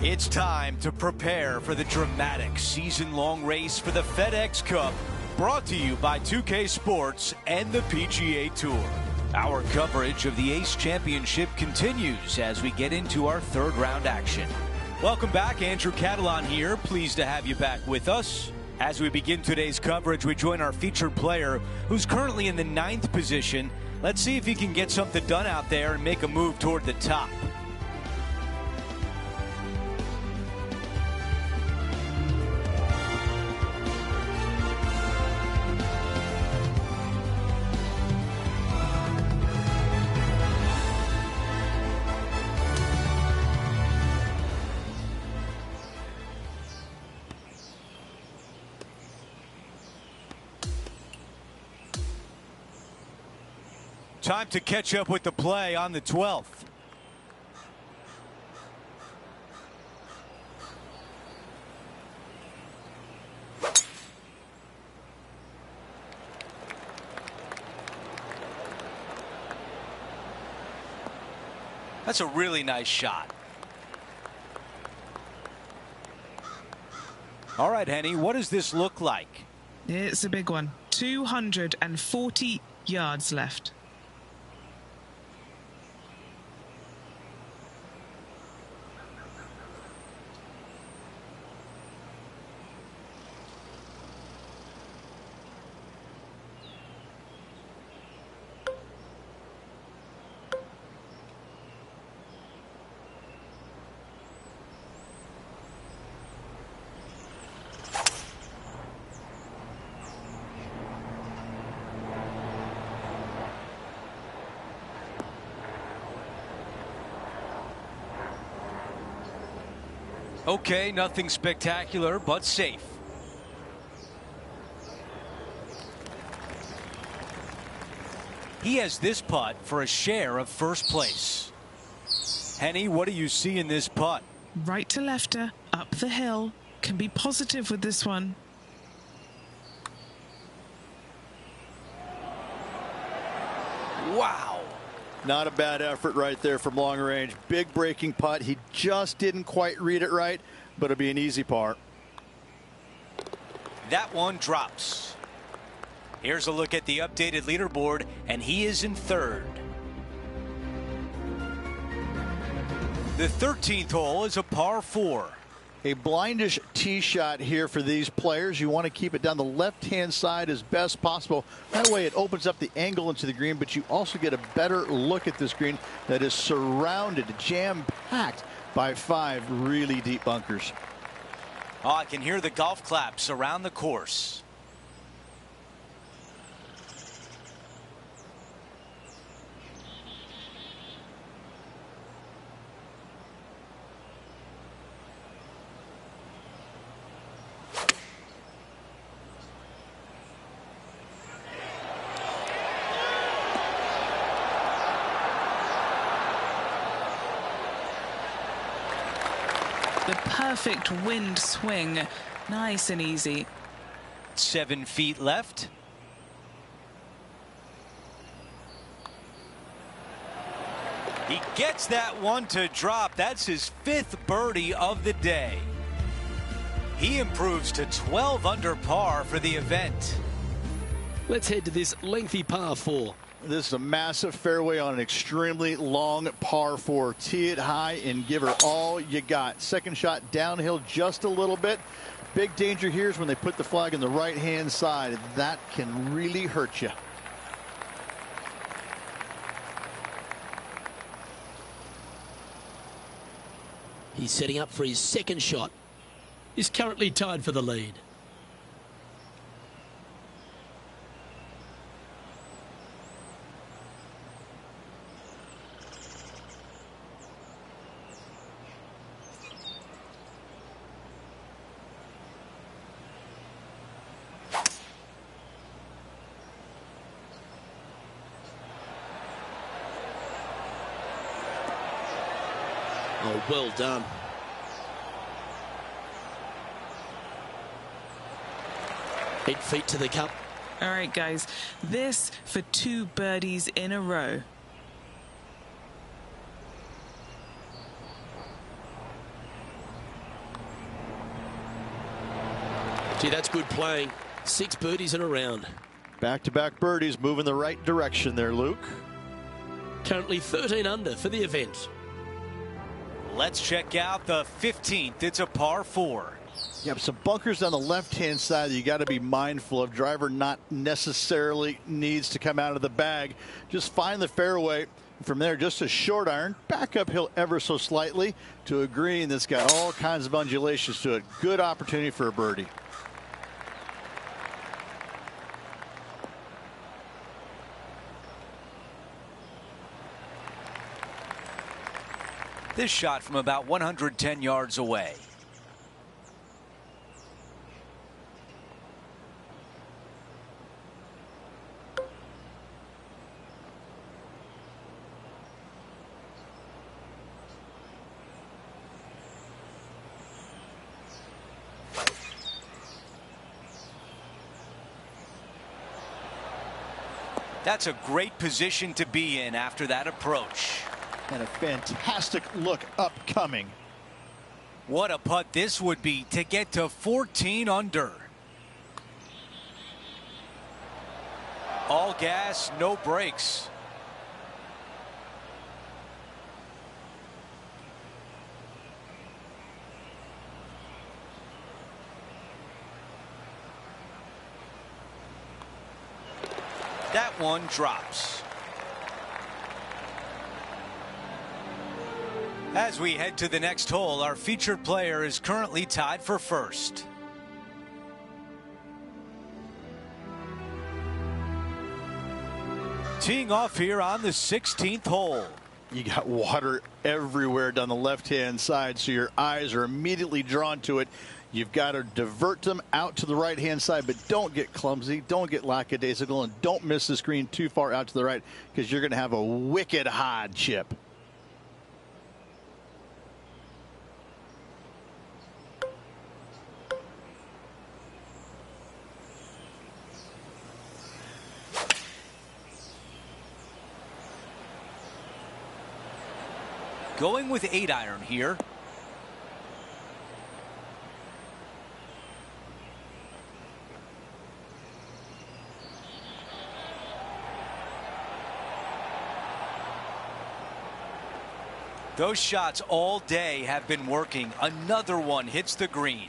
Speaker 6: It's time to prepare for the dramatic season-long race for the FedEx Cup, brought to you by 2K Sports and the PGA Tour. Our coverage of the Ace Championship continues as we get into our third round action. Welcome back, Andrew Catalan here. Pleased to have you back with us. As we begin today's coverage, we join our featured player who's currently in the 9th position. Let's see if he can get something done out there and make a move toward the top. Time to catch up with the play on the 12th. That's a really nice shot. All right, Henny, what does this look like?
Speaker 2: It's a big one. 240 yards left.
Speaker 6: Okay, nothing spectacular, but safe. He has this putt for a share of first place. Henny, what do you see in this putt?
Speaker 2: Right to lefter, up the hill. Can be positive with this one.
Speaker 6: Wow.
Speaker 3: Not a bad effort right there from long range. Big breaking putt. He just didn't quite read it right, but it'll be an easy par.
Speaker 6: That one drops. Here's a look at the updated leaderboard, and he is in 3rd. The 13th hole is a par 4.
Speaker 3: A blindish tee shot here for these players. You want to keep it down the left-hand side as best possible. That way it opens up the angle into the green, but you also get a better look at this green that is surrounded, jam-packed by 5 really deep bunkers.
Speaker 6: Oh, I can hear the golf claps around the course.
Speaker 2: The perfect wind swing. Nice and easy.
Speaker 6: 7 feet left. He gets that one to drop. That's his 5th birdie of the day. He improves to 12 under par for the event.
Speaker 1: Let's head to this lengthy par 4.
Speaker 3: This is a massive fairway on an extremely long par 4. Tee it high and give her all you got. Second shot downhill just a little bit. Big danger here is when they put the flag on the right-hand side. That can really hurt you.
Speaker 1: He's setting up for his second shot. He's currently tied for the lead. Oh, well done. Eight feet to the cup.
Speaker 2: All right, guys. This for 2 birdies in a row.
Speaker 1: Gee, that's good playing. 6 birdies in a round.
Speaker 3: Back-to-back birdies, moving the right direction there, Luke.
Speaker 1: Currently 13 under for the event.
Speaker 6: Let's check out the 15th. It's a par 4.
Speaker 3: You have some bunkers on the left-hand side that you got to be mindful of. Driver not necessarily needs to come out of the bag. Just find the fairway. From there, just a short iron, back uphill ever so slightly to a green that's got all kinds of undulations to it. Good opportunity for a birdie.
Speaker 6: This shot from about 110 yards away. That's a great position to be in after that approach.
Speaker 3: And a fantastic look upcoming.
Speaker 6: What a putt this would be to get to 14 under. All gas, no brakes. That one drops. As we head to the next hole, our featured player is currently tied for first. Teeing off here on the 16th hole.
Speaker 3: You got water everywhere down the left-hand side, so your eyes are immediately drawn to it. You've got to divert them out to the right-hand side, but don't get clumsy, don't get lackadaisical, and don't miss the screen too far out to the right, because you're going to have a wicked hard chip.
Speaker 6: Going with 8-iron here. Those shots all day have been working. Another one hits the green.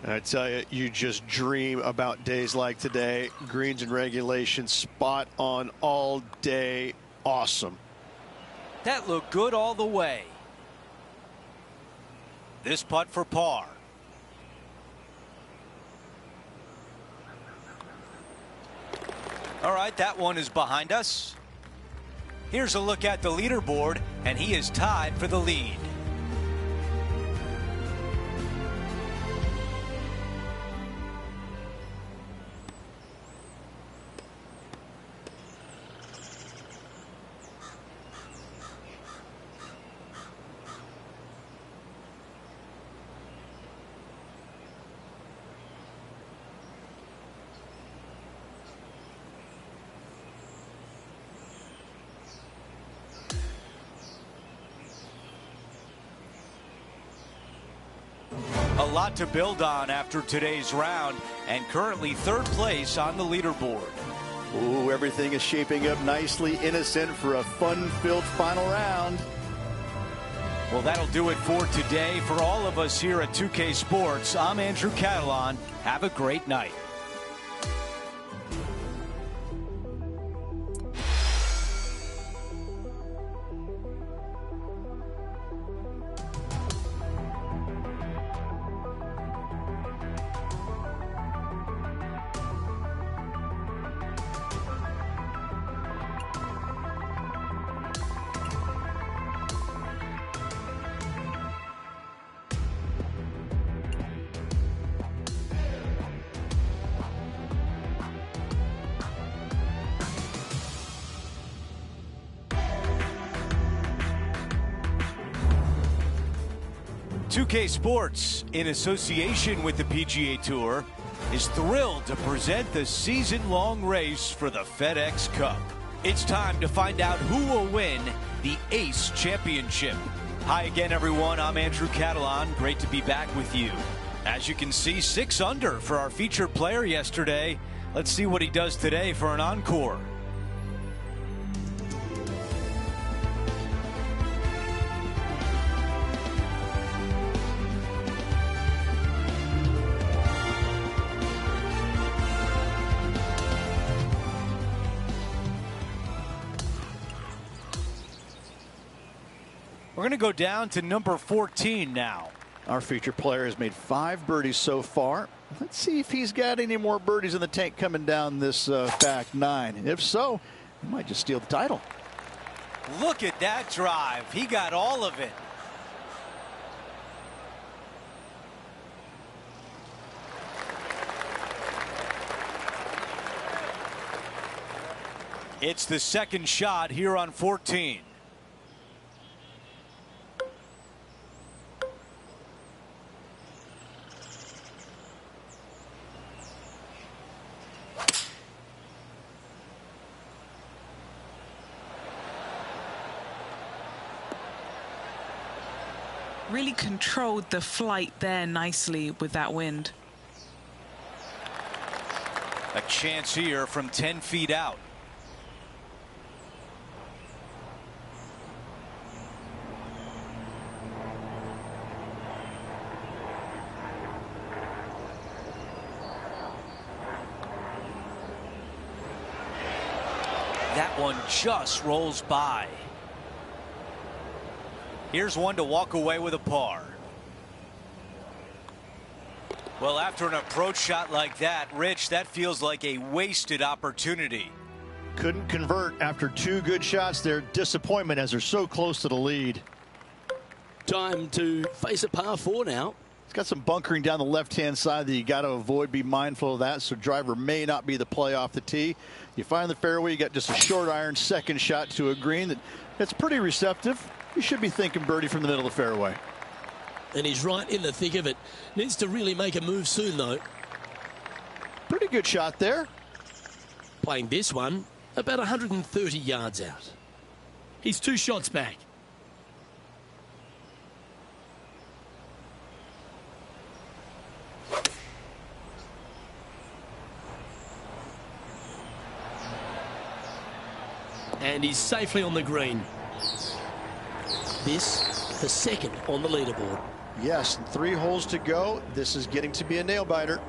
Speaker 4: I tell you, you just dream about days like today. Greens and regulation, spot on all day. Awesome.
Speaker 6: That looked good all the way. This putt for par. All right, that one is behind us. Here's a look at the leaderboard, and he is tied for the lead. A lot to build on after today's round, and currently 3rd place on the leaderboard.
Speaker 3: Ooh, everything is shaping up nicely, innocent for a fun-filled final round.
Speaker 6: Well, that'll do it for today. For all of us here at 2K Sports, I'm Andrew Catalan. Have a great night. .2K Sports, in association with the PGA Tour, is thrilled to present the season-long race for the FedEx Cup. It's time to find out who will win the Ace Championship. Hi again, everyone. I'm Andrew Catalan. Great to be back with you. As you can see, 6 under for our featured player yesterday. Let's see what he does today for an encore. We're going to go down to number 14 now.
Speaker 3: Our featured player has made 5 birdies so far. Let's see if he's got any more birdies in the tank coming down this back 9. If so, he might just steal the title.
Speaker 6: Look at that drive. He got all of it. It's the second shot here on 14.
Speaker 2: Really controlled the flight there nicely with that wind.
Speaker 6: A chance here from 10 feet out. That one just rolls by. Here's one to walk away with a par. Well, after an approach shot like that, Rich, that feels like a wasted opportunity.
Speaker 4: Couldn't convert after 2 good shots there. Disappointment as they're so close to the lead.
Speaker 1: Time to face a par 4 now.
Speaker 3: It's got some bunkering down the left-hand side that you got to avoid. Be mindful of that. So driver may not be the play off the tee. You find the fairway. You got just a short iron second shot to a green that's pretty receptive. You should be thinking birdie from the middle of the fairway.
Speaker 1: And he's right in the thick of it. Needs to really make a move soon, though.
Speaker 3: Pretty good shot there.
Speaker 1: Playing this one about 130 yards out. He's 2 shots back. And he's safely on the green. This, the second on the leaderboard.
Speaker 4: Yes, 3 holes to go. This is getting to be a nail biter.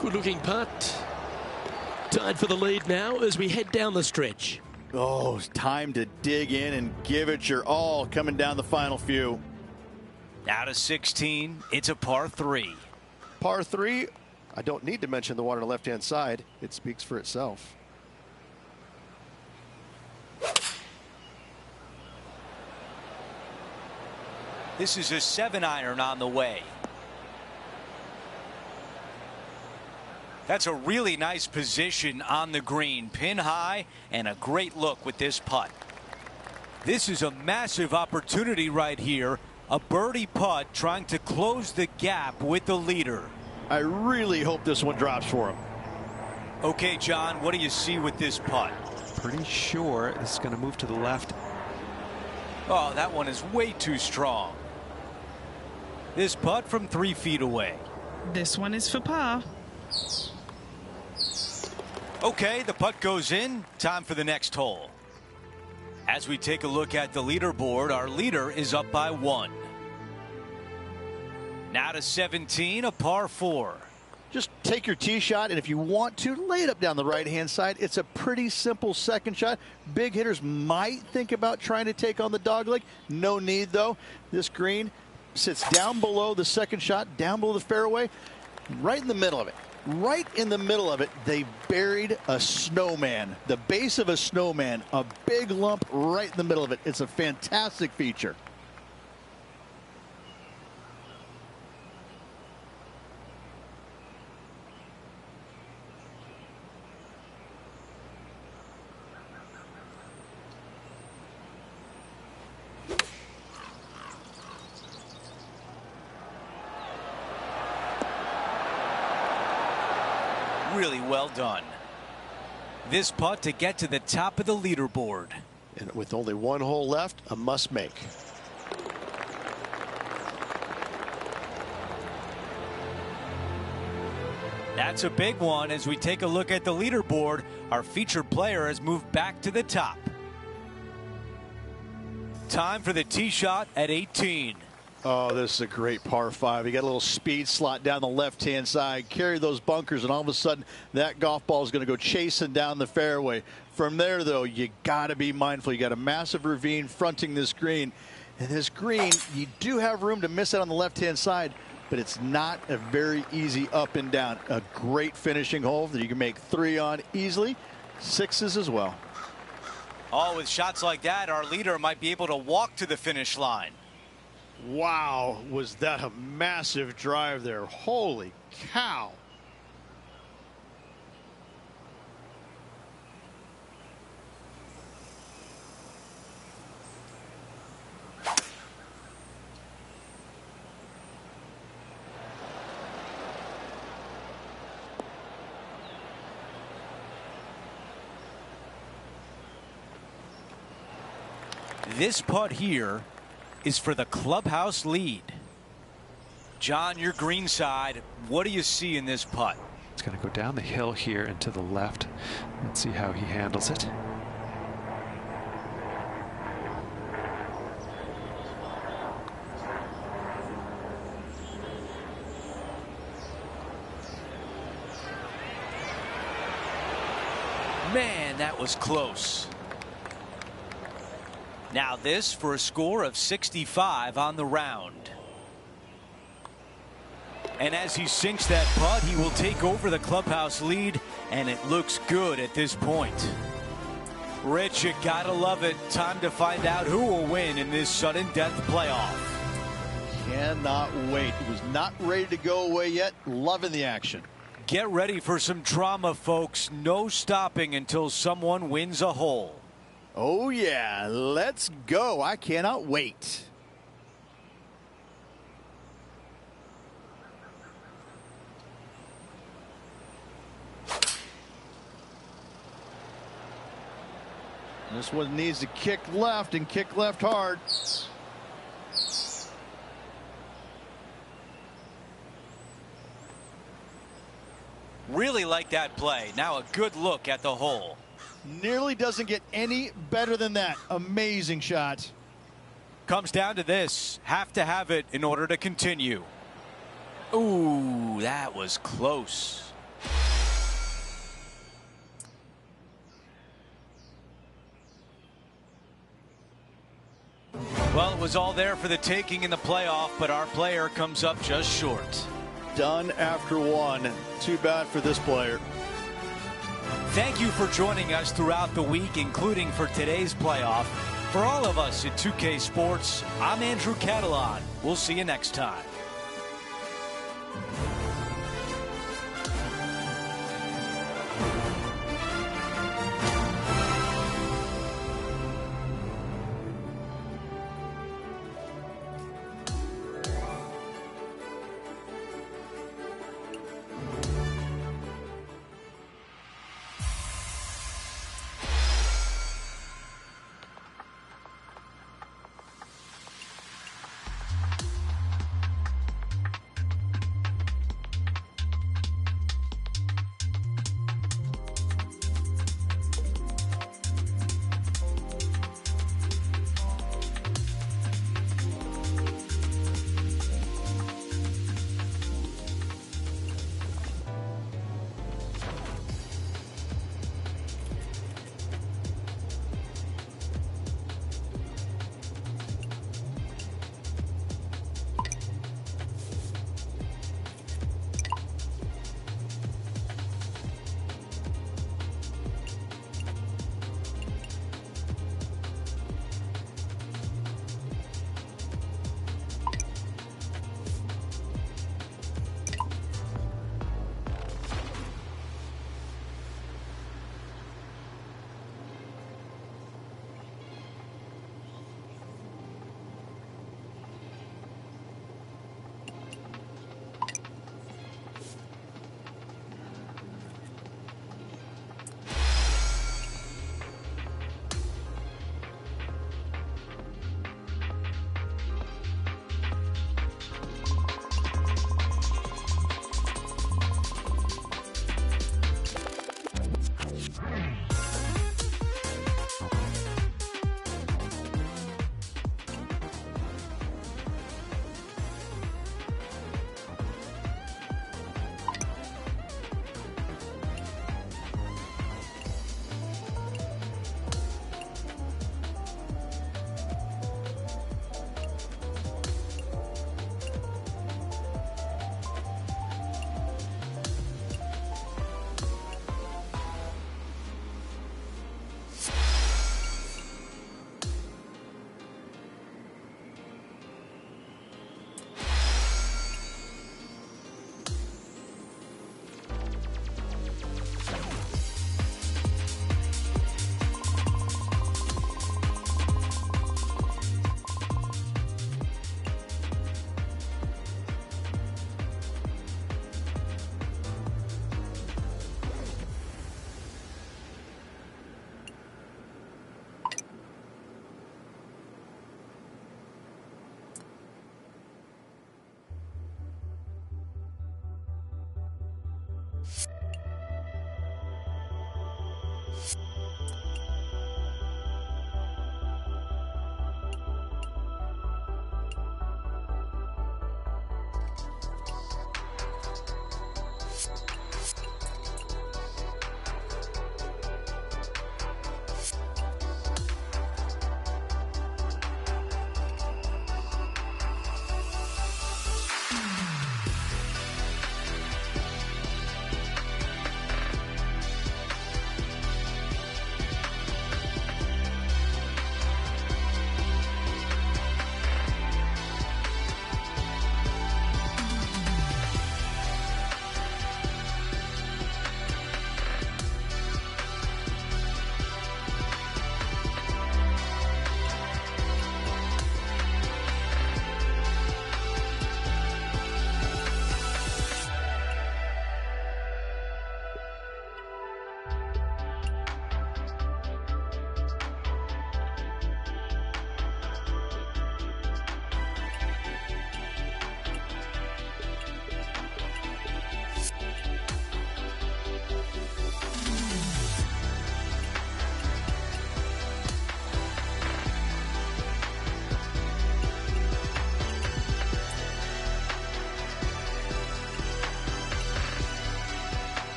Speaker 1: Good looking putt. Tied for the lead now as we head down the stretch.
Speaker 3: Oh, it's time to dig in and give it your all coming down the final few.
Speaker 6: Out of 16, it's a par 3.
Speaker 4: Par 3, I don't need to mention the one on the left-hand side. It speaks for itself.
Speaker 6: This is a 7-iron on the way. That's a really nice position on the green, pin high, and a great look with this putt. This is a massive opportunity right here. A birdie putt trying to close the gap with the leader.
Speaker 3: I really hope this one drops for him.
Speaker 6: Okay, John, what do you see with this putt?
Speaker 5: Pretty sure this is going to move to the left.
Speaker 6: Oh, that one is way too strong. This putt from 3 feet away.
Speaker 2: This one is for par.
Speaker 6: Okay, the putt goes in. Time for the next hole. As we take a look at the leaderboard, our leader is up by 1. Now to 17, a par 4.
Speaker 3: Just take your tee shot, and if you want to, lay it up down the right-hand side. It's a pretty simple second shot. Big hitters might think about trying to take on the dogleg. No need, though. This green sits down below the second shot, down below the fairway, right in the middle of it. Right in the middle of it, they buried a snowman, the base of a snowman, a big lump right in the middle of it. It's a fantastic feature.
Speaker 6: Really well done. This putt to get to the top of the leaderboard.
Speaker 4: And with only 1 hole left, a must make.
Speaker 6: That's a big one. As we take a look at the leaderboard, our featured player has moved back to the top. Time for the tee shot at 18.
Speaker 3: Oh, this is a great par 5. You got a little speed slot down the left-hand side, carry those bunkers, and all of a sudden that golf ball is going to go chasing down the fairway. From there, though, you got to be mindful. You got a massive ravine fronting this green. And this green, you do have room to miss it on the left-hand side, but it's not a very easy up and down. A great finishing hole that you can make 3 on easily, 6s as well.
Speaker 6: Oh, with shots like that, our leader might be able to walk to the finish line.
Speaker 4: Wow, was that a massive drive there. Holy cow.
Speaker 6: This putt here is for the clubhouse lead. John, your green side, what do you see in this putt?
Speaker 5: It's going to go down the hill here and to the left. Let's see how he handles it.
Speaker 6: Man, that was close. Now this for a score of 65 on the round. And as he sinks that putt, he will take over the clubhouse lead, and it looks good at this point. Rich, you gotta love it. Time to find out who will win in this sudden death playoff.
Speaker 3: Cannot wait. It was not ready to go away yet. Loving the action.
Speaker 6: Get ready for some drama, folks. No stopping until someone wins a hole.
Speaker 3: Oh, yeah. Let's go. I cannot wait. This one needs to kick left and kick left hard.
Speaker 6: Really like that play. Now a good look at the hole.
Speaker 3: Nearly doesn't get any better than that. Amazing shot.
Speaker 6: Comes down to this. Have to have it in order to continue. Ooh, that was close. Well, it was all there for the taking in the playoff, but our player comes up just short.
Speaker 3: Done after one. Too bad for this player.
Speaker 6: Thank you for joining us throughout the week, including for today's playoff. For all of us at 2K Sports, I'm Andrew Catalan. We'll see you next time.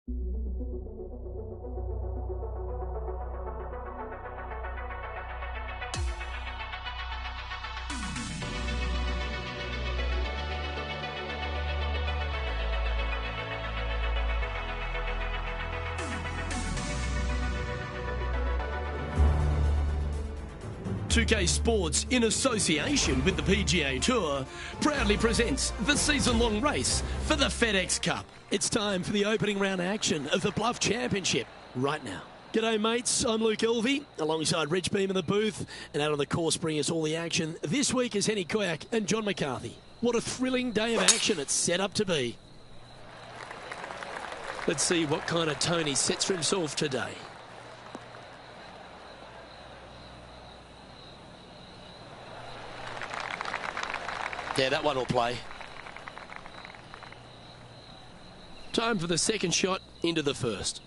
Speaker 7: 2K Sports, in association with the PGA Tour, proudly presents the season-long race for the FedEx Cup. It's time for the opening round action of the Bluff Championship right now. G'day mates, I'm Luke Elvey, alongside Rich Beam in the booth, and out on the course bringing us all the action this week is Henny Koyak and John McCarthy. What a thrilling day of action it's set up to be. Let's see what kind of tone he sets for himself today.
Speaker 1: Yeah, that one will play.
Speaker 7: Time for the second shot into the first.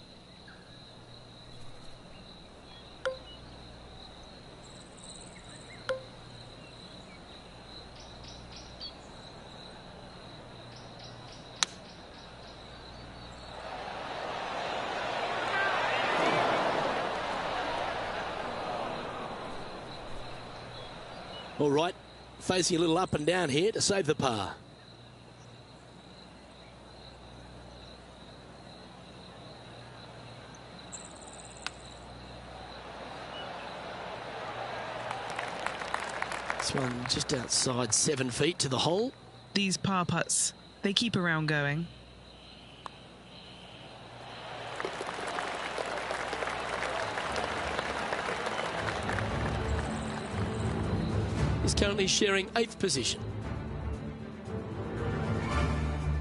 Speaker 1: All right, facing a little up and down here to save the par.
Speaker 7: This one just outside 7 feet to the hole.
Speaker 2: These par putts, they keep a round going.
Speaker 7: Is currently sharing 8th position.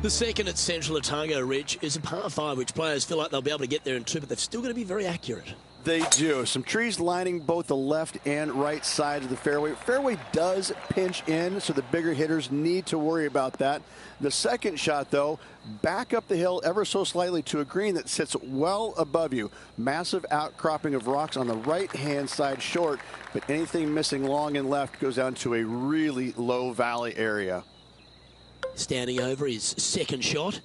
Speaker 7: The second at Central Otago Ridge is a par 5, which players feel like they'll be able to get there in 2, but they've still got to be very accurate.
Speaker 3: They do. Some trees lining both the left and right sides of the fairway. Fairway does pinch in, so the bigger hitters need to worry about that. The second shot, though, back up the hill ever so slightly to a green that sits well above you. Massive outcropping of rocks on the right-hand side short, but anything missing long and left goes down to a really low valley area.
Speaker 1: Standing over his second shot.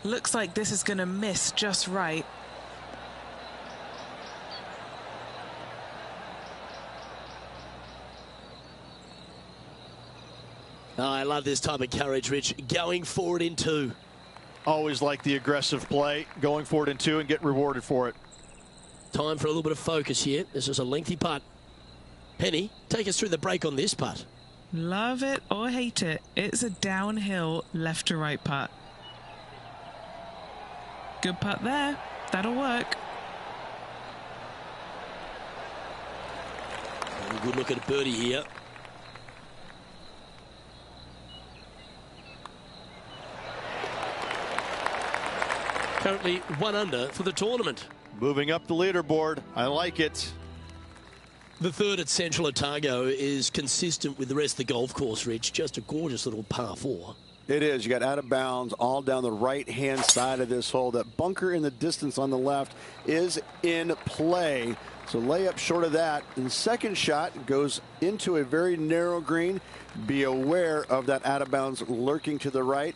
Speaker 2: Looks like this is going to miss just right.
Speaker 1: Oh, I love this type of courage, Rich. Going forward in 2.
Speaker 4: Always like the aggressive play, going forward in 2 and get rewarded for it.
Speaker 1: Time for a little bit of focus here. This is a lengthy putt. Penny, take us through the break on this putt.
Speaker 2: Love it or hate it, it's a downhill left to right putt. Good putt there. That'll work.
Speaker 1: Good look at a birdie here.
Speaker 7: Currently 1 under for the tournament.
Speaker 4: Moving up the leaderboard. I like it.
Speaker 1: The third at Central Otago is consistent with the rest of the golf course, Rich. Just a gorgeous little par 4.
Speaker 3: It is. You got out of bounds all down the right-hand side of this hole. That bunker in the distance on the left is in play. So lay up short of that. And the second shot goes into a very narrow green. Be aware of that out of bounds lurking to the right.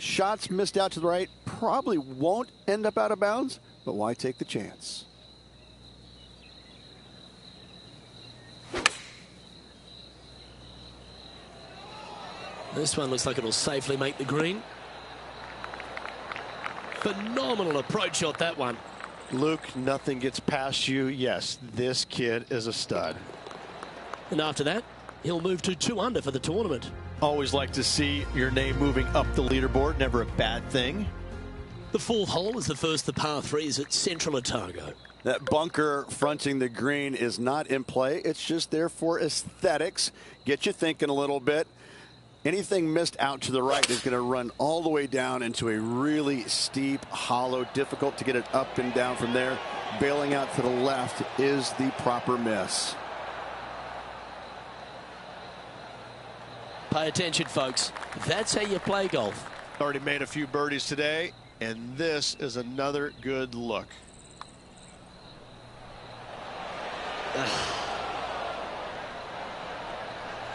Speaker 3: Shots missed out to the right probably won't end up out of bounds, but why take the chance?
Speaker 1: This one looks like it'll safely make the green. Phenomenal approach shot, that one.
Speaker 4: Luke, nothing gets past you. Yes, this kid is a stud.
Speaker 1: And after that, he'll move to 2 under for the tournament.
Speaker 4: Always like to see your name moving up the leaderboard. Never a bad thing.
Speaker 1: The 4th hole is the first of the par 3s at Central Otago.
Speaker 3: That bunker fronting the green is not in play. It's just there for aesthetics. Get you thinking a little bit. Anything missed out to the right is going to run all the way down into a really steep hollow. Difficult to get it up and down from there. Bailing out to the left is the proper miss.
Speaker 1: Pay attention, folks. That's how you play golf.
Speaker 4: Already made a few birdies today, and this is another good look.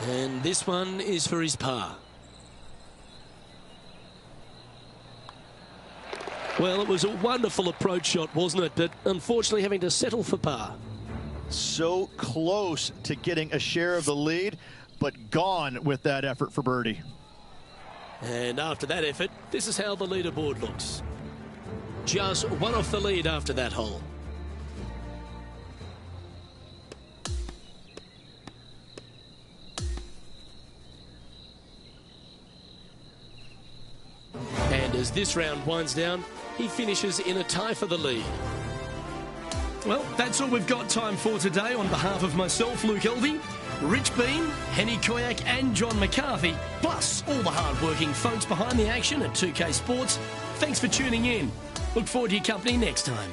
Speaker 1: And this one is for his par. Well, it was a wonderful approach shot, wasn't it? But unfortunately having to settle for par.
Speaker 3: So close to getting a share of the lead, but gone with that effort for birdie.
Speaker 1: And after that effort, this is how the leaderboard looks. Just one off the lead after that hole. And as this round winds down, he finishes in a tie for the lead.
Speaker 7: Well, that's all we've got time for today. On behalf of myself, Luke Elvey, Rich Bean, Henny Koyak and John McCarthy, plus all the hard-working folks behind the action at 2K Sports, thanks for tuning in. Look forward to your company next time.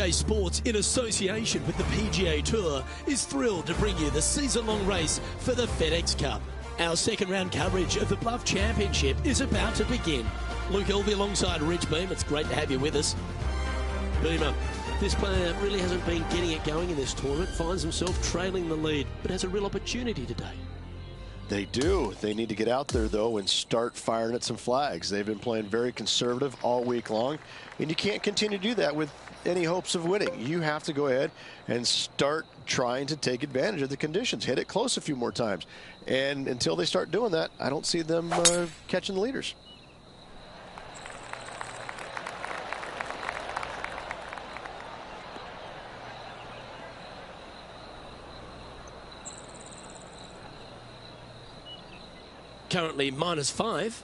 Speaker 7: BK Sports, in association with the PGA Tour, is thrilled to bring you the season-long race for the FedEx Cup. Our second round coverage of the Bluff Championship is about to begin. Luke Elvey alongside Rich Beam. It's great to have you with us. Beamer, this player really hasn't been getting it going in this tournament, finds himself trailing the lead, but has a real opportunity today.
Speaker 4: They do. They need to get out there, though, and start firing at some flags. They've been playing very conservative all week long, and you can't continue to do that with any hopes of winning. You have to go ahead and start trying to take advantage of the conditions. Hit it close a few more times. And until they start doing that, I don't see them catching the leaders.
Speaker 7: Currently -5.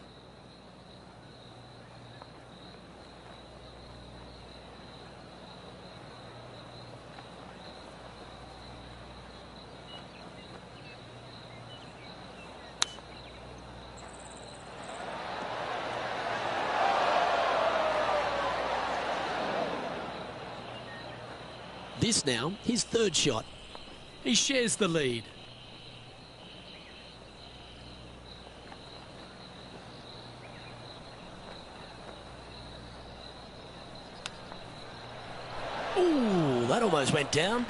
Speaker 7: This now, his third shot. He shares the lead. Ooh, that almost went down.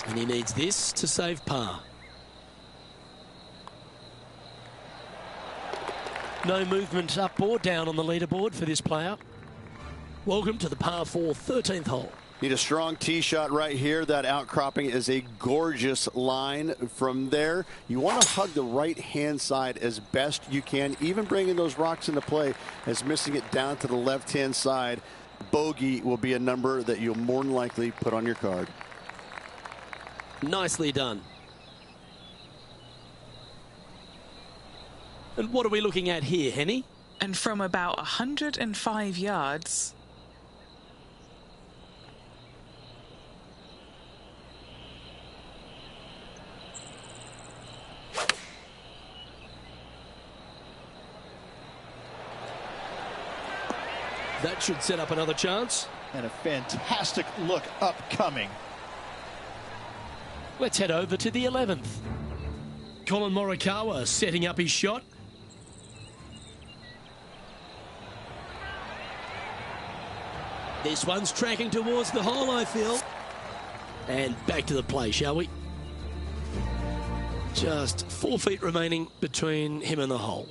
Speaker 7: And he needs this to save par. No movement up or down on the leaderboard for this player. Welcome to the par 4 13th hole.
Speaker 8: Need a strong tee shot right here. That outcropping is a gorgeous line. From there, you want to hug the right-hand side as best you can, even bringing those rocks into play, as missing it down to the left-hand side. Bogey will be a number that you'll more than likely put on your card.
Speaker 7: Nicely done. And what are we looking at here, Henny?
Speaker 2: And from about 105 yards...
Speaker 7: That should set up another chance.
Speaker 3: And a fantastic look upcoming.
Speaker 7: Let's head over to the 11th. Colin Morikawa setting up his shot. This one's tracking towards the hole, I feel. And back to the play, shall we? Just 4 feet remaining between him and the hole.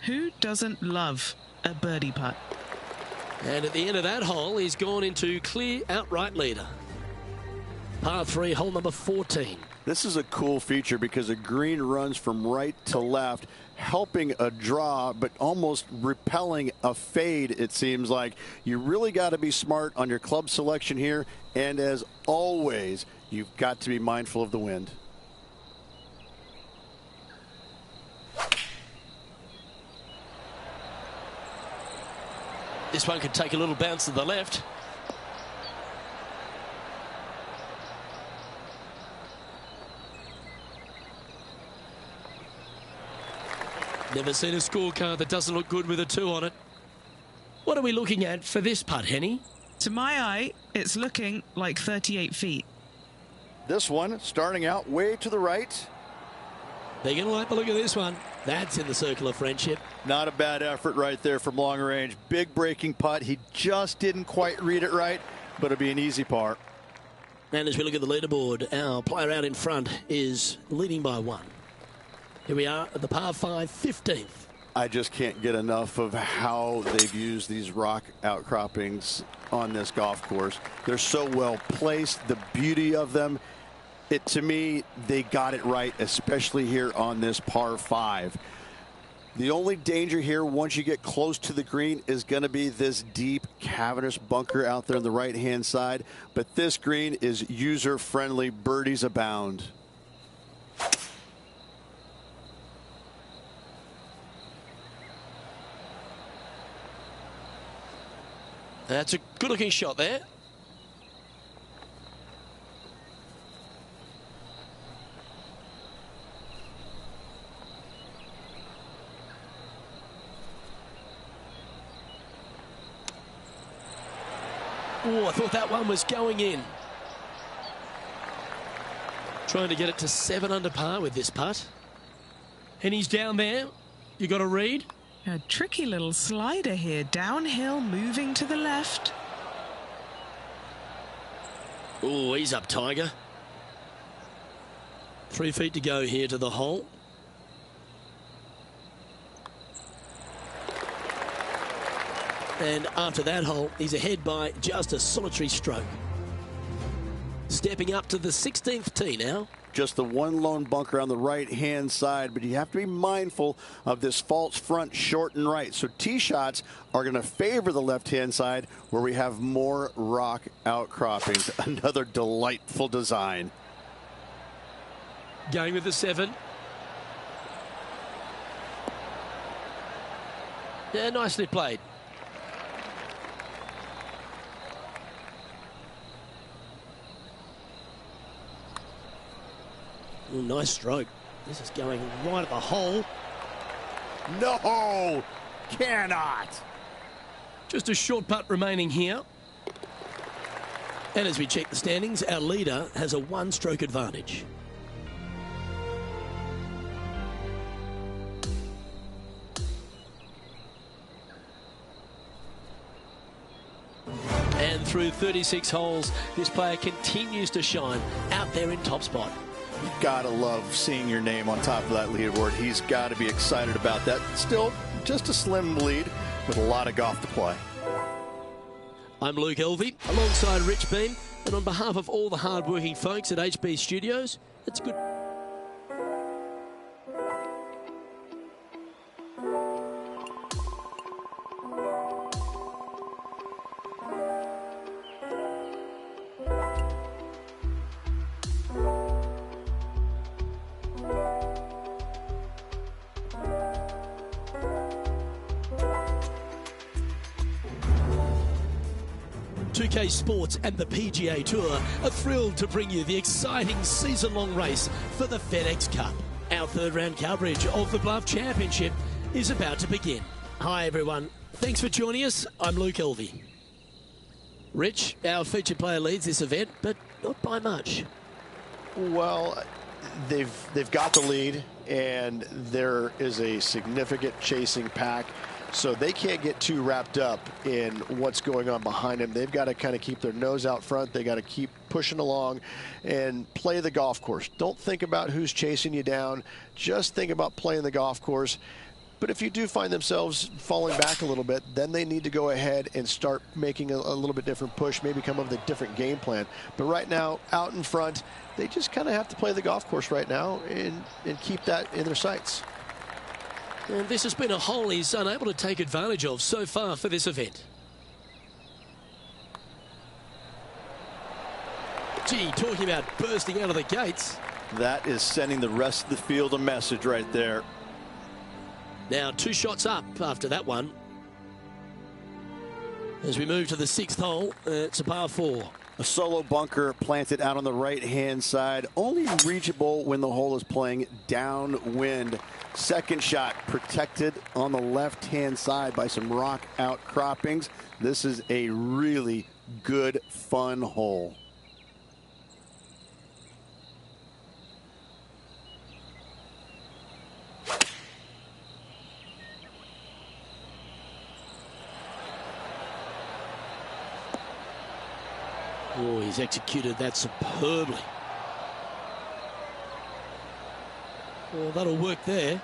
Speaker 2: Who doesn't love a birdie putt?
Speaker 7: And at the end of that hole, he's gone into clear outright leader. Par 3, hole number 14.
Speaker 8: This is a cool feature because the green runs from right to left, helping a draw, but almost repelling a fade, it seems like. You really got to be smart on your club selection here. And as always, you've got to be mindful of the wind.
Speaker 7: This one could take a little bounce to the left. Never seen a scorecard that doesn't look good with a 2 on it. What are we looking at for this putt, Henny?
Speaker 2: To my eye, it's looking like 38 feet.
Speaker 8: This one starting out way to the right.
Speaker 7: They're going to like the look of this one. That's in the circle of friendship.
Speaker 8: Not a bad effort right there from long range. Big breaking putt. He just didn't quite read it right, but it'll be an easy par.
Speaker 7: And as we look at the leaderboard, our player out in front is leading by 1. Here we are at the par 5 15th.
Speaker 8: I just can't get enough of how they've used these rock outcroppings on this golf course. They're so well placed. The beauty of them. To me, they got it right, especially here on this par 5. The only danger here, once you get close to the green, is going to be this deep, cavernous bunker out there on the right-hand side. But this green is user-friendly. Birdies abound.
Speaker 7: That's a good-looking shot there. Oh, I thought that one was going in. Trying to get it to 7 under par with this putt. And he's down there. You got a read?
Speaker 2: A tricky little slider here. Downhill, moving to the left.
Speaker 7: Oh, he's up, Tiger. 3 feet to go here to the hole. And after that hole, he's ahead by just a solitary stroke. Stepping up to the 16th tee now.
Speaker 8: Just the one lone bunker on the right-hand side, but you have to be mindful of this false front short and right. So tee shots are going to favor the left-hand side where we have more rock outcroppings. Another delightful design.
Speaker 7: Going with the 7. Yeah, nicely played. Ooh, nice stroke. This is going right at the hole.
Speaker 8: No, cannot.
Speaker 7: Just a short putt remaining here. And as we check the standings, our leader has a 1-stroke advantage. And through 36 holes, this player continues to shine out there in top spot.
Speaker 3: You gotta love seeing your name on top of that leaderboard. He's got to be excited about that. Still, just a slim lead with a lot of golf to play.
Speaker 7: I'm Luke Elvey, alongside Rich Beam, and on behalf of all the hard-working folks at HB Studios, it's good. Sports and the PGA Tour are thrilled to bring you the exciting season-long race for the FedEx Cup. Our third-round coverage of the Bluff Championship is about to begin. Hi, everyone. Thanks for joining us. I'm Luke Elvey. Rich, our featured player leads this event, but not by much.
Speaker 4: Well, they've got the lead, and there is a significant chasing pack. So they can't get too wrapped up in what's going on behind them. They've got to kind of keep their nose out front. They got to keep pushing along and play the golf course. Don't think about who's chasing you down. Just think about playing the golf course. But if you do find themselves falling back a little bit, then they need to go ahead and start making a little bit different push, maybe come up with a different game plan. But right now, out in front, they just kind of have to play the golf course right now and keep that in their sights.
Speaker 7: And this has been a hole he's unable to take advantage of so far for this event. Gee, talking about bursting out of the gates.
Speaker 3: That is sending the rest of the field a message right there.
Speaker 7: Now 2 shots up after that one. As we move to the 6th hole, it's a par 4.
Speaker 8: A solo bunker planted out on the right-hand side, only reachable when the hole is playing downwind. Second shot protected on the left-hand side by some rock outcroppings. This is a really good, fun hole.
Speaker 7: Oh, he's executed that superbly. Well, that'll work there.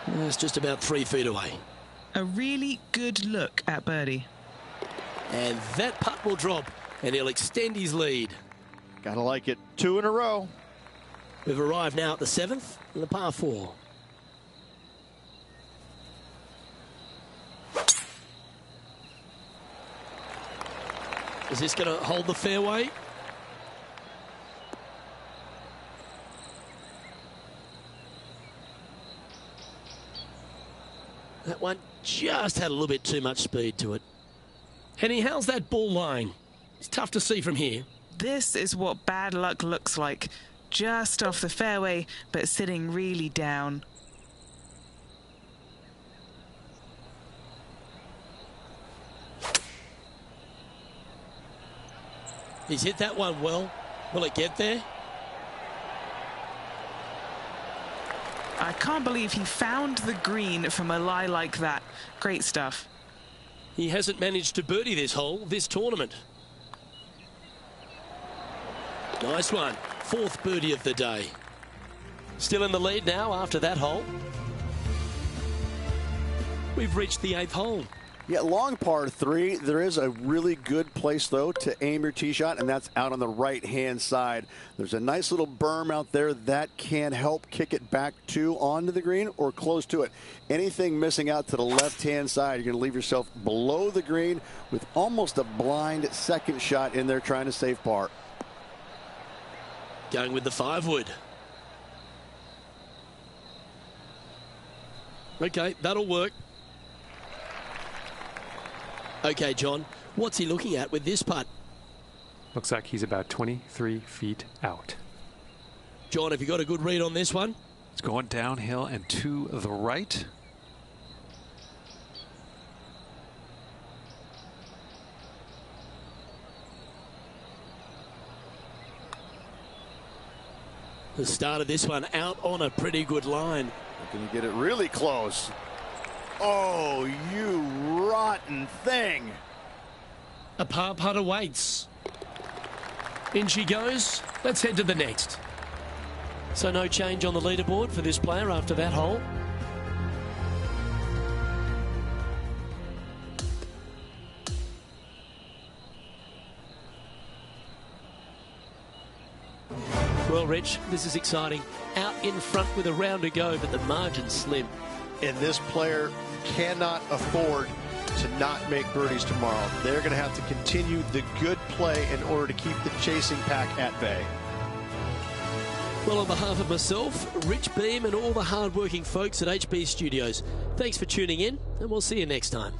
Speaker 7: It's just about 3 feet away.
Speaker 2: A really good look at birdie.
Speaker 7: And that putt will drop, and he'll extend his lead.
Speaker 3: Gotta like it. 2 in a row.
Speaker 7: We've arrived now at the 7th, and the par 4. Is this going to hold the fairway? That one just had a little bit too much speed to it. Henny, how's that ball lying? It's tough to see from here.
Speaker 2: This is what bad luck looks like. Just off the fairway, but sitting really down.
Speaker 1: He's hit that one well. Will it get there?
Speaker 2: I can't believe he found the green from a lie like that. Great stuff.
Speaker 1: He hasn't managed to birdie this hole this tournament. Nice one. 4th birdie of the day. Still in the lead now after that hole. We've reached the 8th hole.
Speaker 8: Yeah, long par 3. There is a really good place, though, to aim your tee shot, and that's out on the right-hand side. There's a nice little berm out there that can help kick it back to onto the green or close to it. Anything missing out to the left-hand side, you're going to leave yourself below the green with almost a blind second shot in there trying to save par.
Speaker 1: Going with the 5-wood. Okay, that'll work. Okay, John, what's he looking at with this putt?
Speaker 5: Looks like he's about 23 feet out.
Speaker 1: John, have you got a good read on this one?
Speaker 5: It's going downhill and to the right.
Speaker 1: The start of this one out on a pretty good line.
Speaker 8: Can you get it really close? Oh, you rotten thing.
Speaker 7: A par putt awaits. In she goes. Let's head to the next.
Speaker 1: So no change on the leaderboard for this player after that hole. Well, Rich, this is exciting. Out in front with a round to go, but the margin's slim.
Speaker 4: And this player cannot afford to not make birdies tomorrow. They're going to have to continue the good play in order to keep the chasing pack at bay.
Speaker 1: Well, on behalf of myself, Rich Beam, and all the hard-working folks at HB Studios, thanks for tuning in, and we'll see you next time.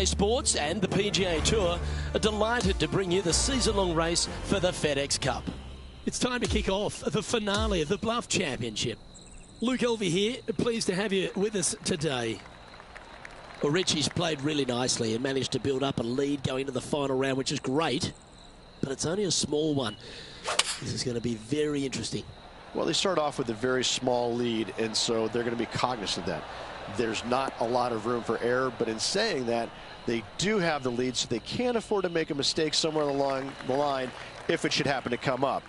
Speaker 1: PGA Sports and the PGA Tour are delighted to bring you the season-long race for the FedEx Cup. It's time to kick off the finale of the Bluff Championship. Luke Elvey here, pleased to have you with us today. Well, Richie's played really nicely and managed to build up a lead going to the final round, which is great, but it's only a small one. This is going to be very interesting.
Speaker 4: Well, they start off with a very small lead, and so they're going to be cognizant of that. There's not a lot of room for error, but in saying that, they do have the lead, so they can't afford to make a mistake somewhere along the line if it should happen to come up.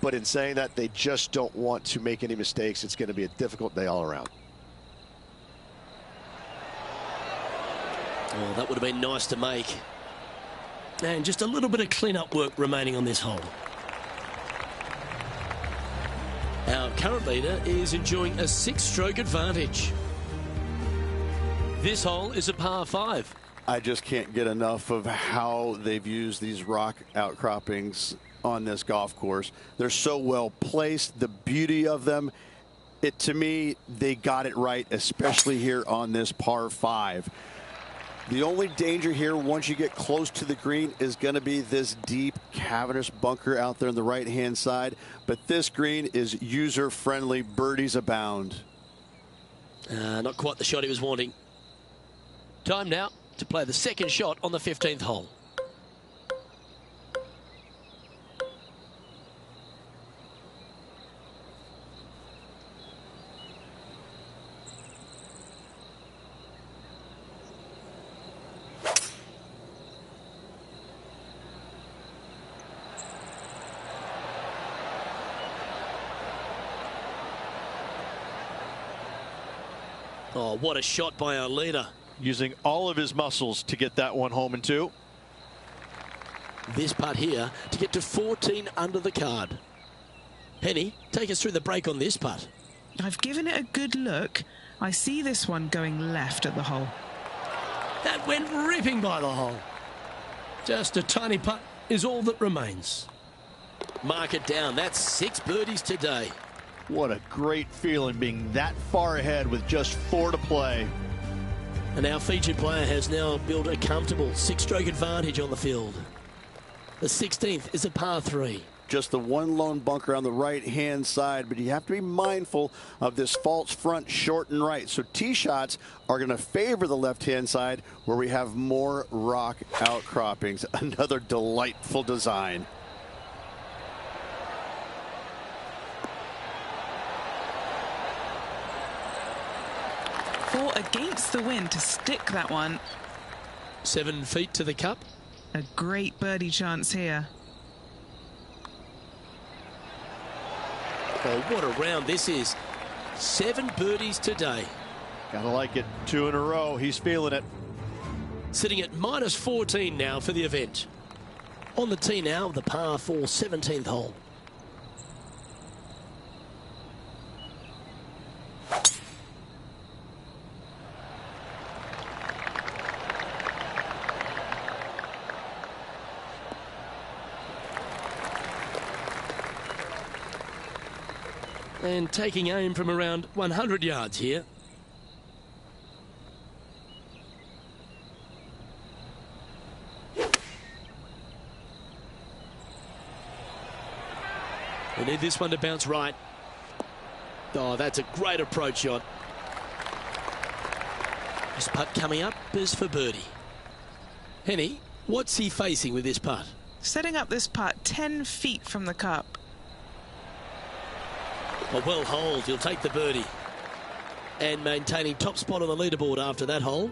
Speaker 4: But in saying that, they just don't want to make any mistakes. It's going to be a difficult day all around.
Speaker 1: Oh, that would have been nice to make. And just a little bit of clean-up work remaining on this hole. Our current leader is enjoying a 6-stroke advantage. This hole is a par 5.
Speaker 8: I just can't get enough of how they've used these rock outcroppings on this golf course. They're so well placed, the beauty of them. To me, they got it right, especially here on this par 5. The only danger here once you get close to the green is going to be this deep cavernous bunker out there on the right-hand side. But this green is user-friendly. Birdies abound.
Speaker 1: Not quite the shot he was wanting. Time now to play the second shot on the 15th hole. Oh, what a shot by our leader.
Speaker 4: Using all of his muscles to get that one home in 2.
Speaker 1: This putt here to get to 14 under the card. Penny, take us through the break on this putt.
Speaker 2: I've given it a good look. I see this one going left at the hole.
Speaker 7: That went ripping by the hole. Just a tiny putt is all that remains.
Speaker 1: Mark it down. That's 6 birdies today.
Speaker 3: What a great feeling being that far ahead with just 4 to play.
Speaker 1: And our featured player has now built a comfortable 6-stroke advantage on the field. The 16th is a par 3.
Speaker 8: Just the one lone bunker on the right-hand side, but you have to be mindful of this false front short and right. So tee shots are going to favor the left-hand side where we have more rock outcroppings. Another delightful design.
Speaker 2: Fought against the wind to stick that one.
Speaker 1: 7 feet to the cup.
Speaker 2: A great birdie chance here.
Speaker 1: Oh, what a round this is. 7 birdies today.
Speaker 4: Gotta like it. 2 in a row. He's feeling it.
Speaker 1: Sitting at minus 14 now for the event. On the tee now, the par 4 17th hole. And taking aim from around 100 yards here. We need this one to bounce right. Oh, that's a great approach shot. This putt coming up is for birdie. Henny, what's he facing with this putt?
Speaker 2: Setting up this putt 10 feet from the cup.
Speaker 1: A well holed, he'll take the birdie. And maintaining top spot on the leaderboard after that hole.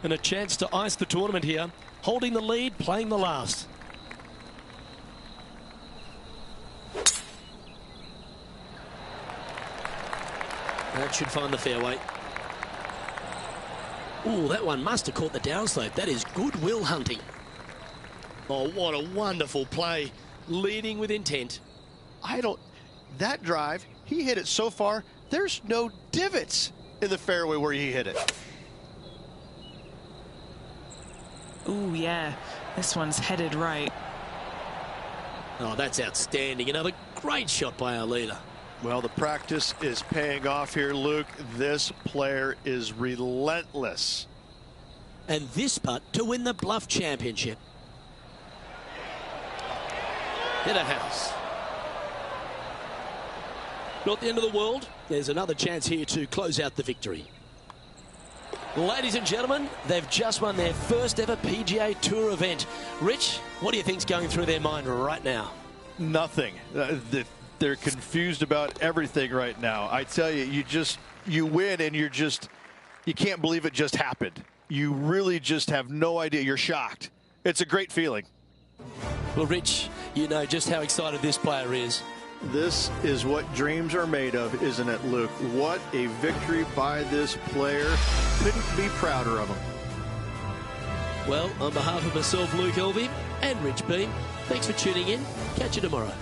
Speaker 1: And a chance to ice the tournament here. Holding the lead, playing the last. That should find the fairway. Oh, that one must have caught the downslope. That is goodwill hunting. Oh, what a wonderful play. Leading with intent.
Speaker 4: That drive, he hit it so far, there's no divots in the fairway where he hit it.
Speaker 2: Ooh, yeah. This one's headed right.
Speaker 1: Oh, that's outstanding. Another great shot by our leader.
Speaker 4: Well, the practice is paying off here, Luke. This player is relentless.
Speaker 1: And this putt to win the Bluff Championship. Hit a house. Not the end of the world. There's another chance here to close out the victory. Ladies and gentlemen, they've just won their first ever PGA Tour event. Rich, what do you think's going through their mind right now?
Speaker 3: Nothing. They're confused about everything right now. I tell you, you win and you can't believe it just happened. You really just have no idea. You're shocked. It's a great feeling.
Speaker 1: Well, Rich, you know just how excited this player is.
Speaker 3: This is what dreams are made of, isn't it, Luke? What a victory by this player. Couldn't be prouder of him.
Speaker 1: Well, on behalf of myself, Luke Elvey, and Rich Beam, thanks for tuning in. Catch you tomorrow.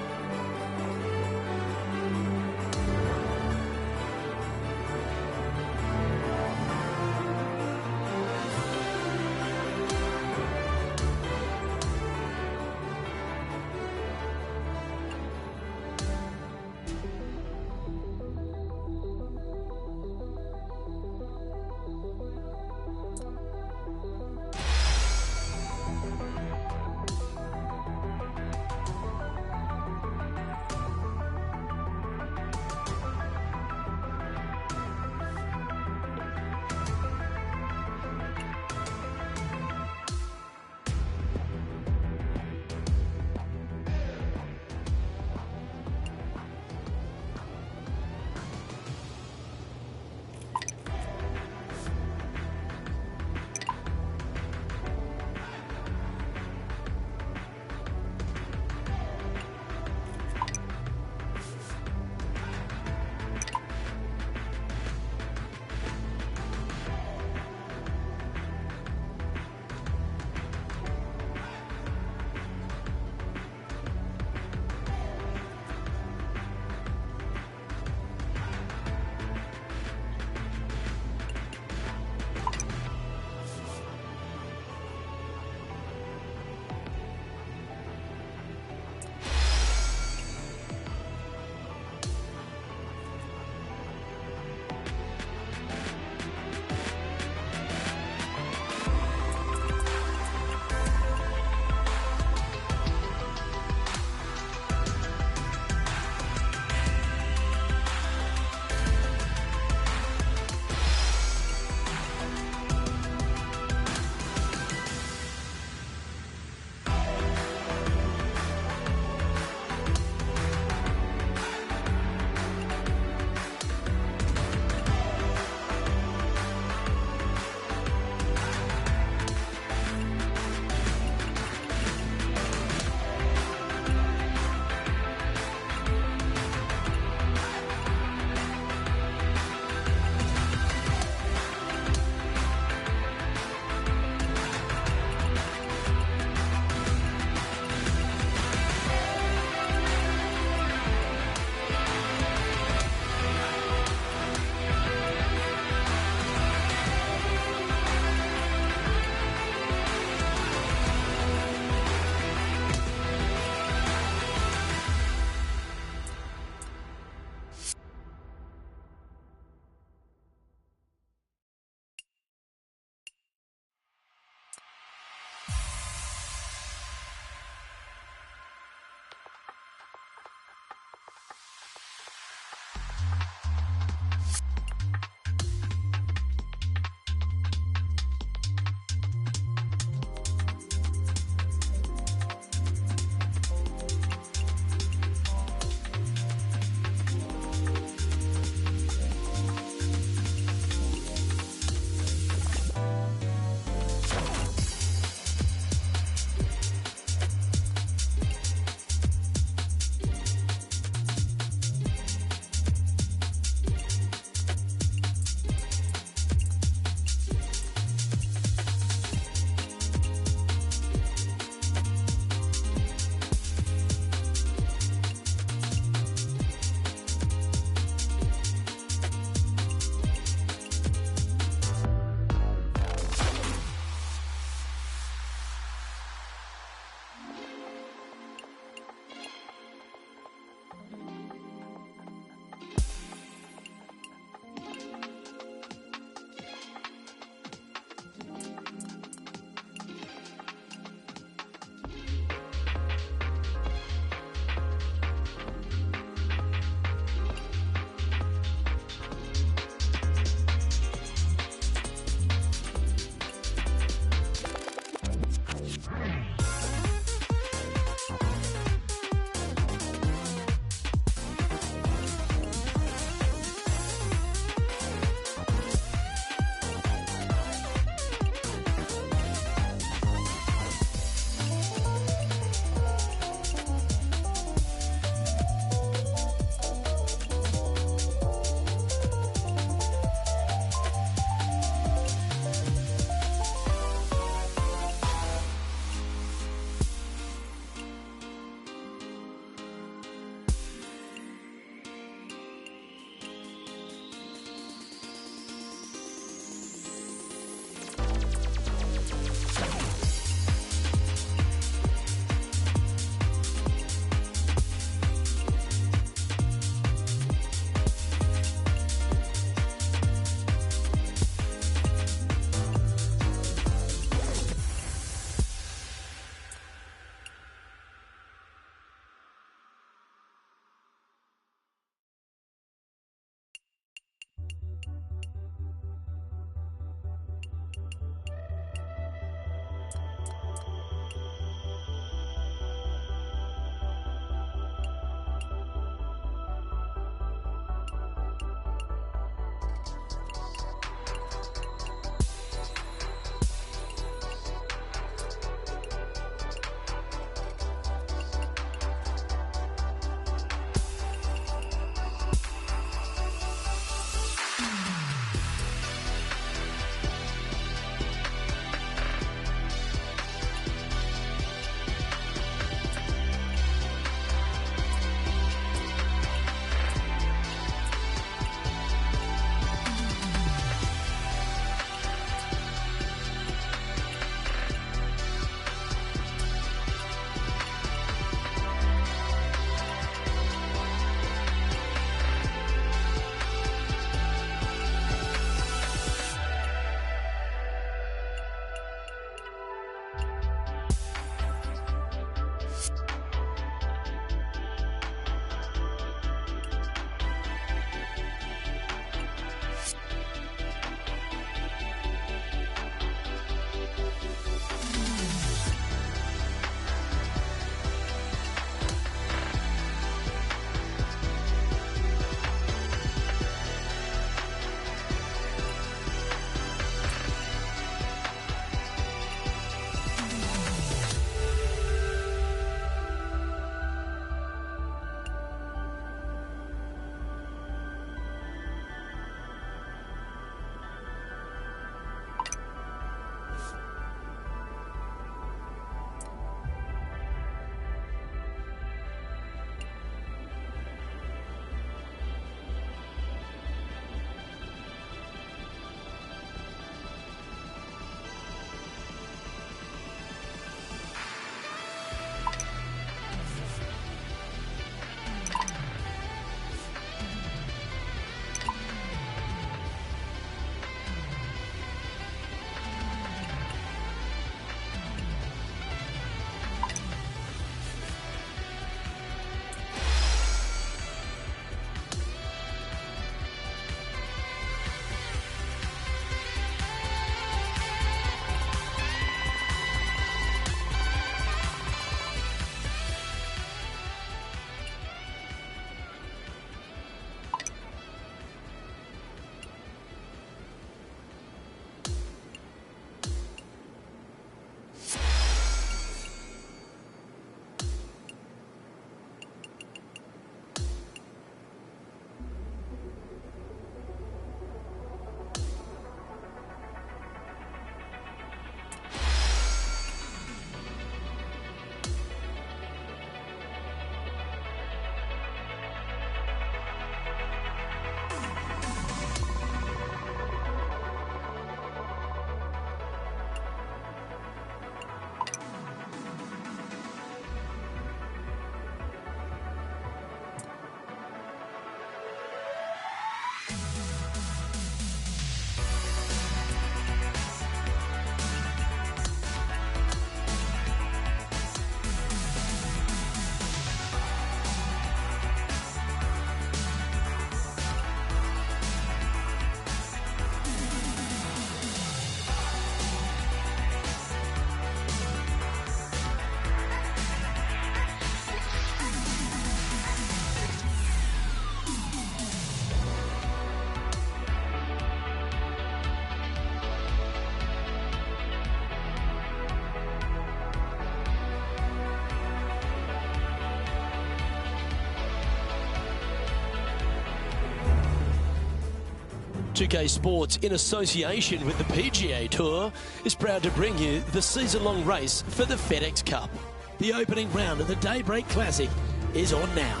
Speaker 7: 2K Sports, in association with the PGA Tour, is proud to bring you the season-long race for the FedEx Cup. The opening round of the Daybreak Classic is on now.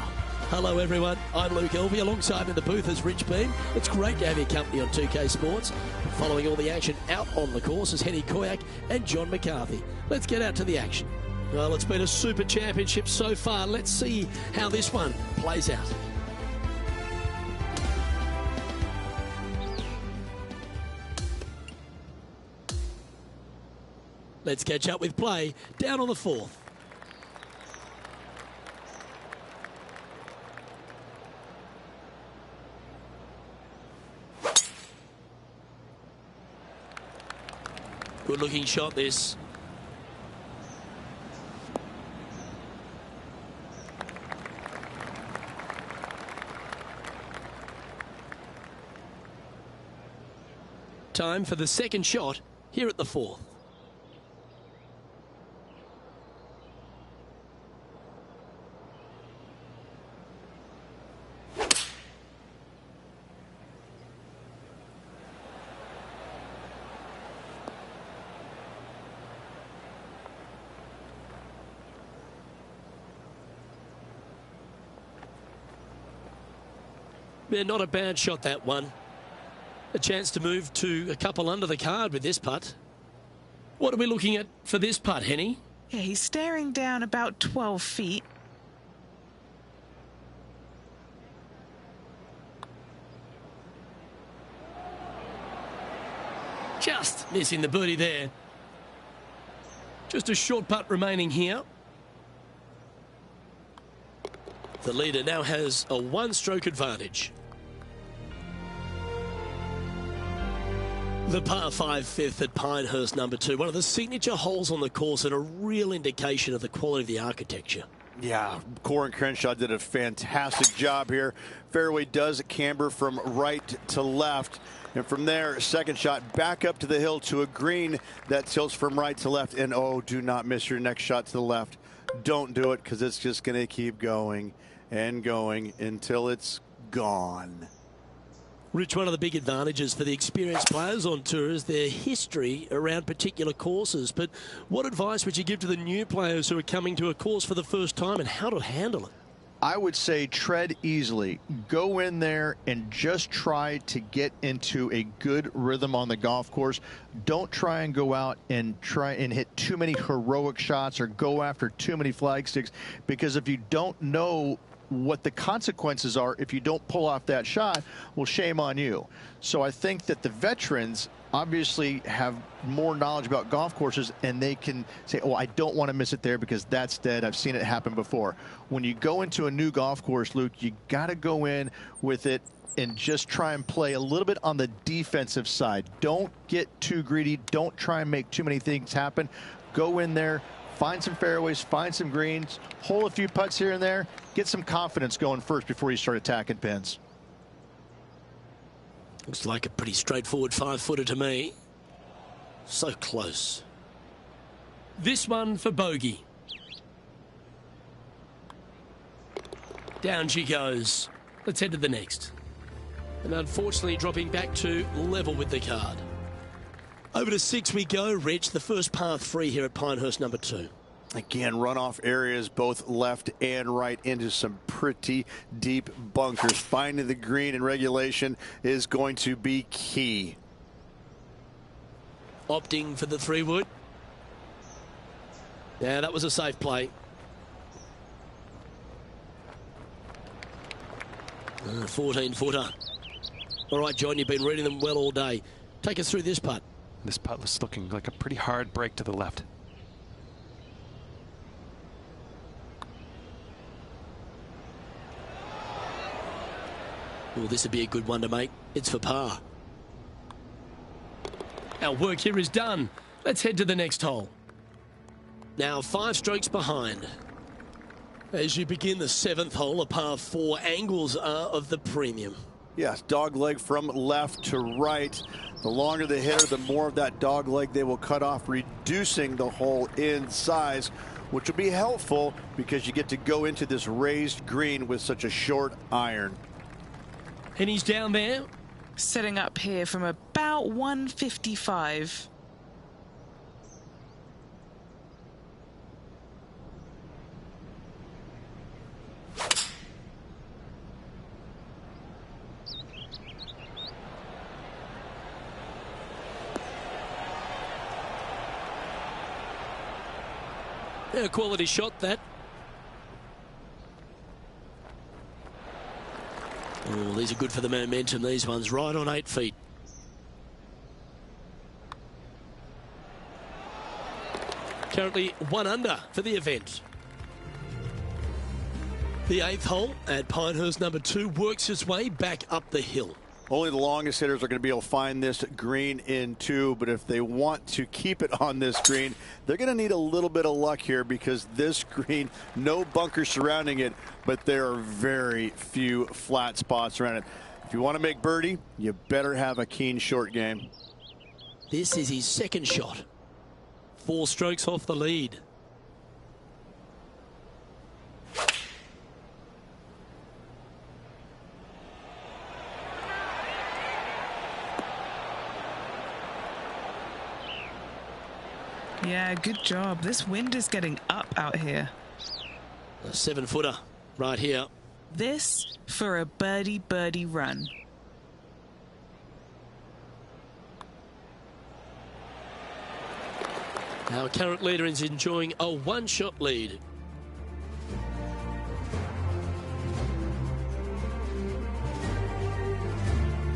Speaker 7: Hello everyone, I'm Luke Elvey. Alongside me in the booth is Rich Beam. It's great to have your company on 2K Sports. Following all the action out on the course is Henny Koyak and John McCarthy. Let's get out to the action. Well, it's been a super championship so far. Let's see how this one plays out. Let's catch up with play down on the fourth. Good looking shot this. Time for the second shot here at the fourth. Yeah, not a bad shot, that one. A chance to move to a couple under the card with this putt. What are we looking at for this putt, Henny?
Speaker 2: Yeah, he's staring down about 12 feet.
Speaker 7: Just missing the birdie there. Just a short putt remaining here. The leader now has a one-stroke advantage. The par 5 fifth at Pinehurst number 2, one of the signature holes on the course and a real indication of the quality of the architecture.
Speaker 3: Yeah, Corin Crenshaw did a fantastic job here. Fairway does camber from right to left. And from there, second shot back up to the hill to a green that tilts from right to left. And oh, do not miss your next shot to the left. Don't do it, because it's just going to keep going and going until it's gone.
Speaker 7: Rich, one of the big advantages for the experienced players on tour is their history around particular courses. But what advice would you give to the new players who are coming to a course for the first time and how to handle it?
Speaker 3: I would say tread easily. Go in there and just try to get into a good rhythm on the golf course. Don't try and go out and hit too many heroic shots or go after too many flag sticks, because if you don't know what the consequences are if you don't pull off that shot, well, shame on you. So I think that the veterans obviously have more knowledge about golf courses, and they can say, oh, I don't want to miss it there because that's dead. I've seen it happen before. When you go into a new golf course, Luke, you got to go in with it and just try and play a little bit on the defensive side. Don't get too greedy. Don't try and make too many things happen. Go in there, find some fairways, find some greens, hole a few putts here and there, get some confidence going first before you start attacking pins.
Speaker 7: Looks like a pretty straightforward 5-footer to me. So close. This one for bogey. Down she goes. Let's head to the next. And unfortunately dropping back to level with the card. Over to 6 we go, Rich. The first par 3 here at Pinehurst number 2.
Speaker 3: Again, runoff areas both left and right into some pretty deep bunkers. Finding the green in regulation is going to be key.
Speaker 7: Opting for the 3-wood. Yeah, that was a safe play. 14-footer. All right, John, you've been reading them well all day. Take us through this putt.
Speaker 5: This putt was looking like a pretty hard break to the left.
Speaker 7: Well, this would be a good one to make. It's for par. Our work here is done. Let's head to the next hole. Now 5 strokes behind. As you begin the 7th hole, a par 4, angles are of the premium.
Speaker 3: Yes, dog leg from left to right. The longer the hitter, the more of that dog leg they will cut off, reducing the hole in size, which will be helpful because you get to go into this raised green with such a short iron.
Speaker 7: And he's down there.
Speaker 2: Setting up here from about 155.
Speaker 7: Yeah, quality shot, that. Oh, these are good for the momentum, these ones, right on 8 feet. Currently 1 under for the event. The 8th hole at Pinehurst number 2 works its way back up the hill.
Speaker 8: Only the longest hitters are going to be able to find this green in 2, but if they want to keep it on this green, they're going to need a little bit of luck here, because this green, no bunkers surrounding it, but there are very few flat spots around it. If you want to make birdie, you better have a keen short game.
Speaker 7: This is his 2nd shot. 4 strokes off the lead.
Speaker 2: Yeah, good job. This wind is getting up out here.
Speaker 7: A 7-footer right here.
Speaker 2: This for a birdie run.
Speaker 7: Our current leader is enjoying a 1-shot lead.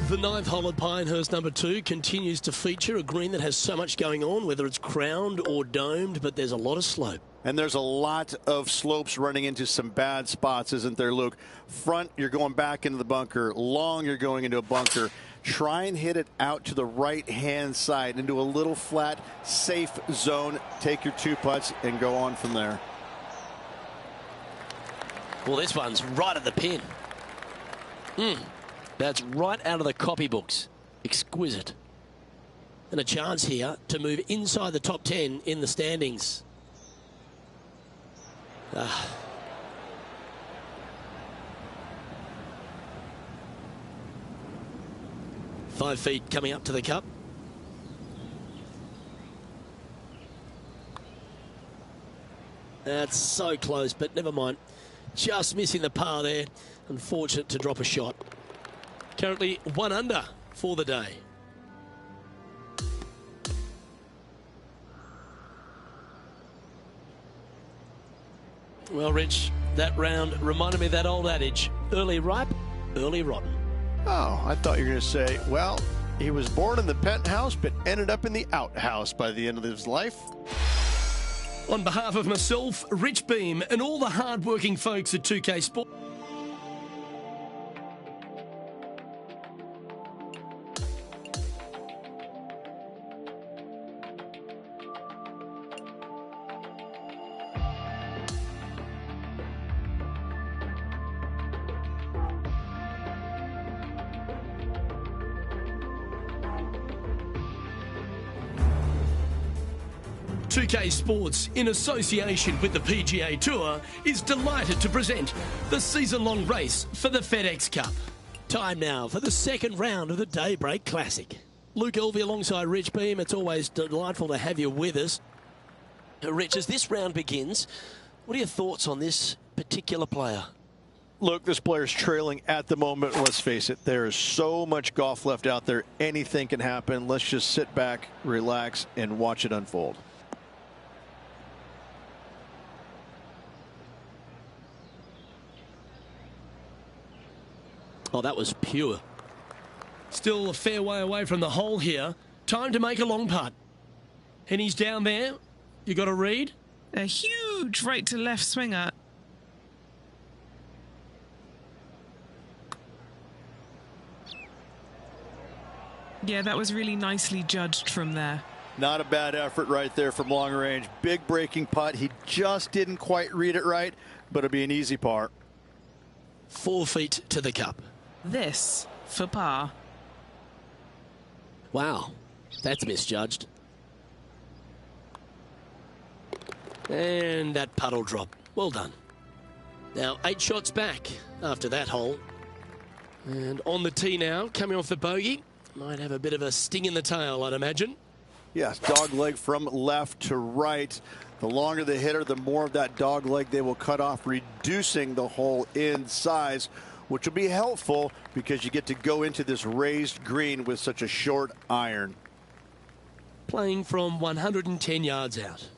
Speaker 7: The 9th hole at Pinehurst number 2 continues to feature a green that has so much going on, whether it's crowned or domed, but there's a lot of slope.
Speaker 8: And there's a lot of slopes running into some bad spots, isn't there, Luke? Front, you're going back into the bunker. Long, you're going into a bunker. Try and hit it out to the right-hand side into a little flat, safe zone. Take your 2 putts and go on from there.
Speaker 7: Well, this one's right at the pin. That's right out of the copybooks. Exquisite. And a chance here to move inside the top 10 in the standings. 5 feet coming up to the cup. That's so close, but never mind. Just missing the par there. Unfortunate to drop a shot. Currently 1 under for the day. Well, Rich, that round reminded me of that old adage, early ripe, early rotten.
Speaker 4: Oh, I thought you were going to say, well, he was born in the penthouse but ended up in the outhouse by the end of his life.
Speaker 7: On behalf of myself, Rich Beam, and all the hard-working folks at 2K Sport. .2K Sports, in association with the PGA Tour, is delighted to present the season-long race for the FedEx Cup. Time now for the 2nd round of the Daybreak Classic. Luke Elvey alongside Rich Beam. It's always delightful to have you with us. Rich, as this round begins, what are your thoughts on this particular player?
Speaker 4: Look, this player's trailing at the moment. Let's face it, there is so much golf left out there. Anything can happen. Let's just sit back, relax, and watch it unfold.
Speaker 7: Oh, that was pure. Still a fair way away from the hole here. Time to make a long putt. And he's down there. You got a read?
Speaker 2: A huge right to left swinger. Yeah, that was really nicely judged from there.
Speaker 3: Not a bad effort right there from long range. Big breaking putt. He just didn't quite read it right, but it'll be an easy par.
Speaker 7: 4 feet to the cup.
Speaker 2: This for par.
Speaker 7: Wow, that's misjudged. And that puddle drop. Well done. Now 8 shots back after that hole. And on the tee now, coming off the bogey. Might have a bit of a sting in the tail, I'd imagine.
Speaker 8: Yes, dog leg from left to right. The longer the hitter, the more of that dog leg they will cut off, reducing the hole in size, which will be helpful because you get to go into this raised green with such a short iron.
Speaker 7: Playing from 110 yards out.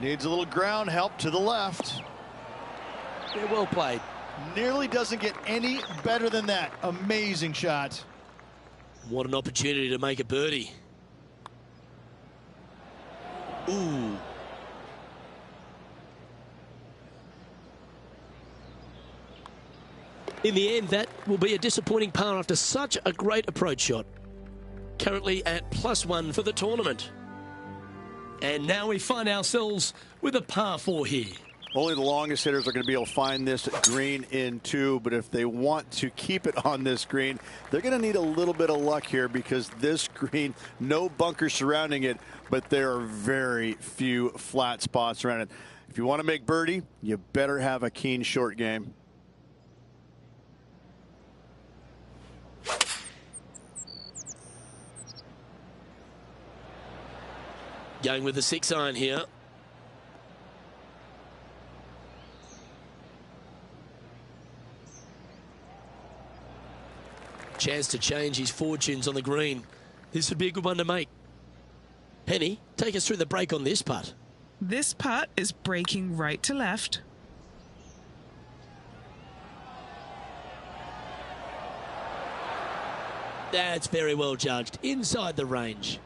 Speaker 3: Needs a little ground help to the left.
Speaker 7: Yeah, well played.
Speaker 3: Nearly doesn't get any better than that. Amazing shot.
Speaker 7: What an opportunity to make a birdie. Ooh. In the end, that will be a disappointing par after such a great approach shot. Currently at +1 for the tournament. And now we find ourselves with a par 4 here.
Speaker 8: Only the longest hitters are going to be able to find this green in 2, but if they want to keep it on this green, they're going to need a little bit of luck here because this green, no bunkers surrounding it, but there are very few flat spots around it. If you want to make birdie, you better have a keen short game.
Speaker 7: Going with the 6-iron here. Chance to change his fortunes on the green. This would be a good one to make. Henny, take us through the break on this putt.
Speaker 2: This putt is breaking right to left.
Speaker 7: That's very well judged. Inside the range.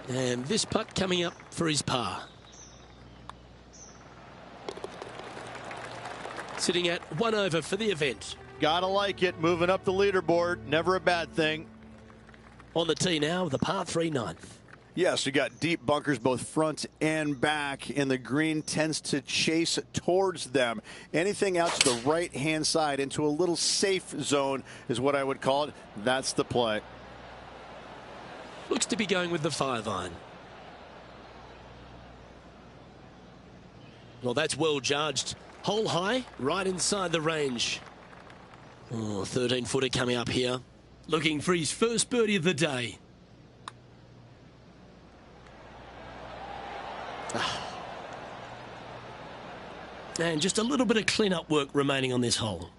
Speaker 7: And this putt coming up for his par. Sitting at 1 over for the event.
Speaker 3: Gotta like it. Moving up the leaderboard. Never a bad thing.
Speaker 7: On the tee now, the par 3 ninth.
Speaker 8: Yes, you got deep bunkers both front and back, and the green tends to chase towards them. Anything out to the right-hand side into a little safe zone is what I would call it. That's the play.
Speaker 7: Looks to be going with the 5-iron. Well, that's well judged. Hole high, right inside the range. Oh, 13-footer coming up here. Looking for his first birdie of the day. And just a little bit of clean-up work remaining on this hole.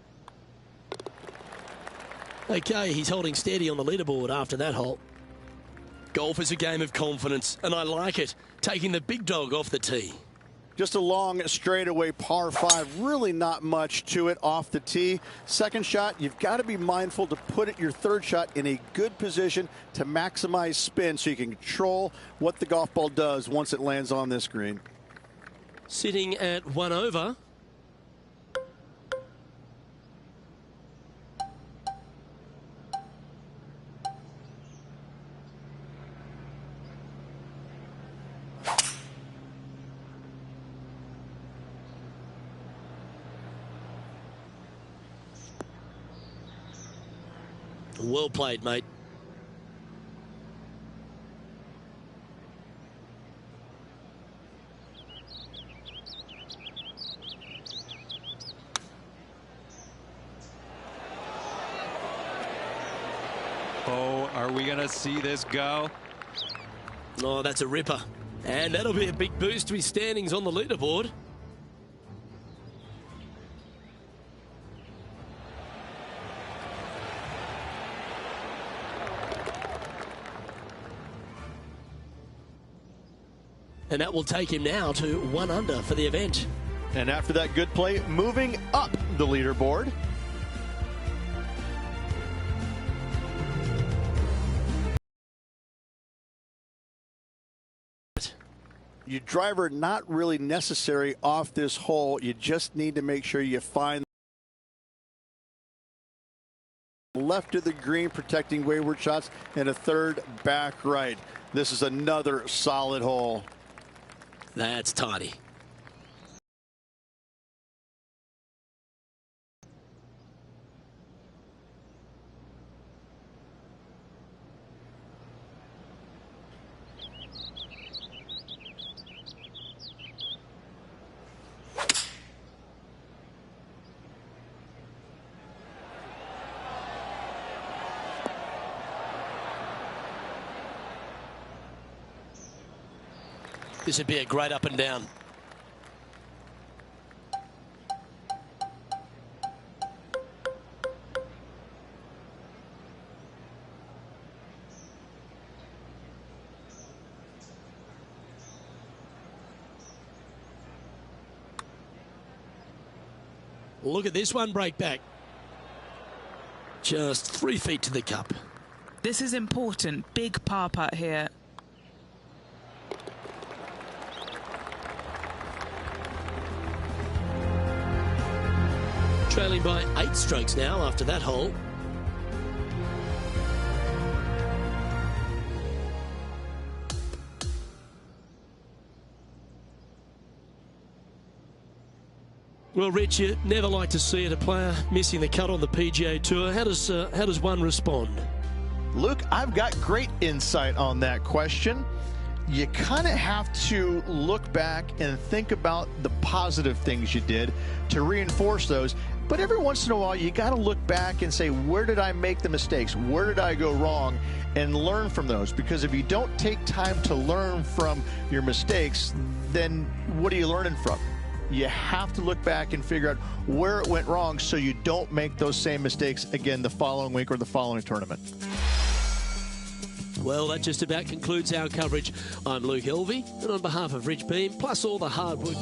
Speaker 7: Okay, he's holding steady on the leaderboard after that hole. Golf is a game of confidence, and I like it. Taking the big dog off the tee.
Speaker 8: Just a long straightaway par 5. Really not much to it off the tee. Second shot, you've got to be mindful to put it your third shot in a good position to maximize spin so you can control what the golf ball does once it lands on this green.
Speaker 7: Sitting at 1 over. Well played, mate.
Speaker 5: Oh, are we going to see this go?
Speaker 7: Oh, that's a ripper. And that'll be a big boost to his standings on the leaderboard. And that will take him now to 1 under for the event.
Speaker 3: And after that good play, moving up the leaderboard.
Speaker 8: Your driver not really necessary off this hole. You just need to make sure you find left of the green, protecting wayward shots, and a third back right. This is another solid hole.
Speaker 7: That's tidy.
Speaker 1: This would be a great up and down. Look at this one break back. Just 3 feet to the cup.
Speaker 2: This is important. Big par putt here.
Speaker 1: Trailing by 8 strokes now after that hole. Well, Rich, you never like to see it, a player missing the cut on the PGA Tour. How does one respond?
Speaker 3: Luke, I've got great insight on that question. You kind of have to look back and think about the positive things you did to reinforce those. But every once in a while, you got to look back and say, where did I make the mistakes? Where did I go wrong? And learn from those. Because if you don't take time to learn from your mistakes, then what are you learning from? You have to look back and figure out where it went wrong so you don't make those same mistakes again the following week or the following tournament.
Speaker 1: Well, that just about concludes our coverage. I'm Luke Elvey, and on behalf of Rich Beam, plus all the hard work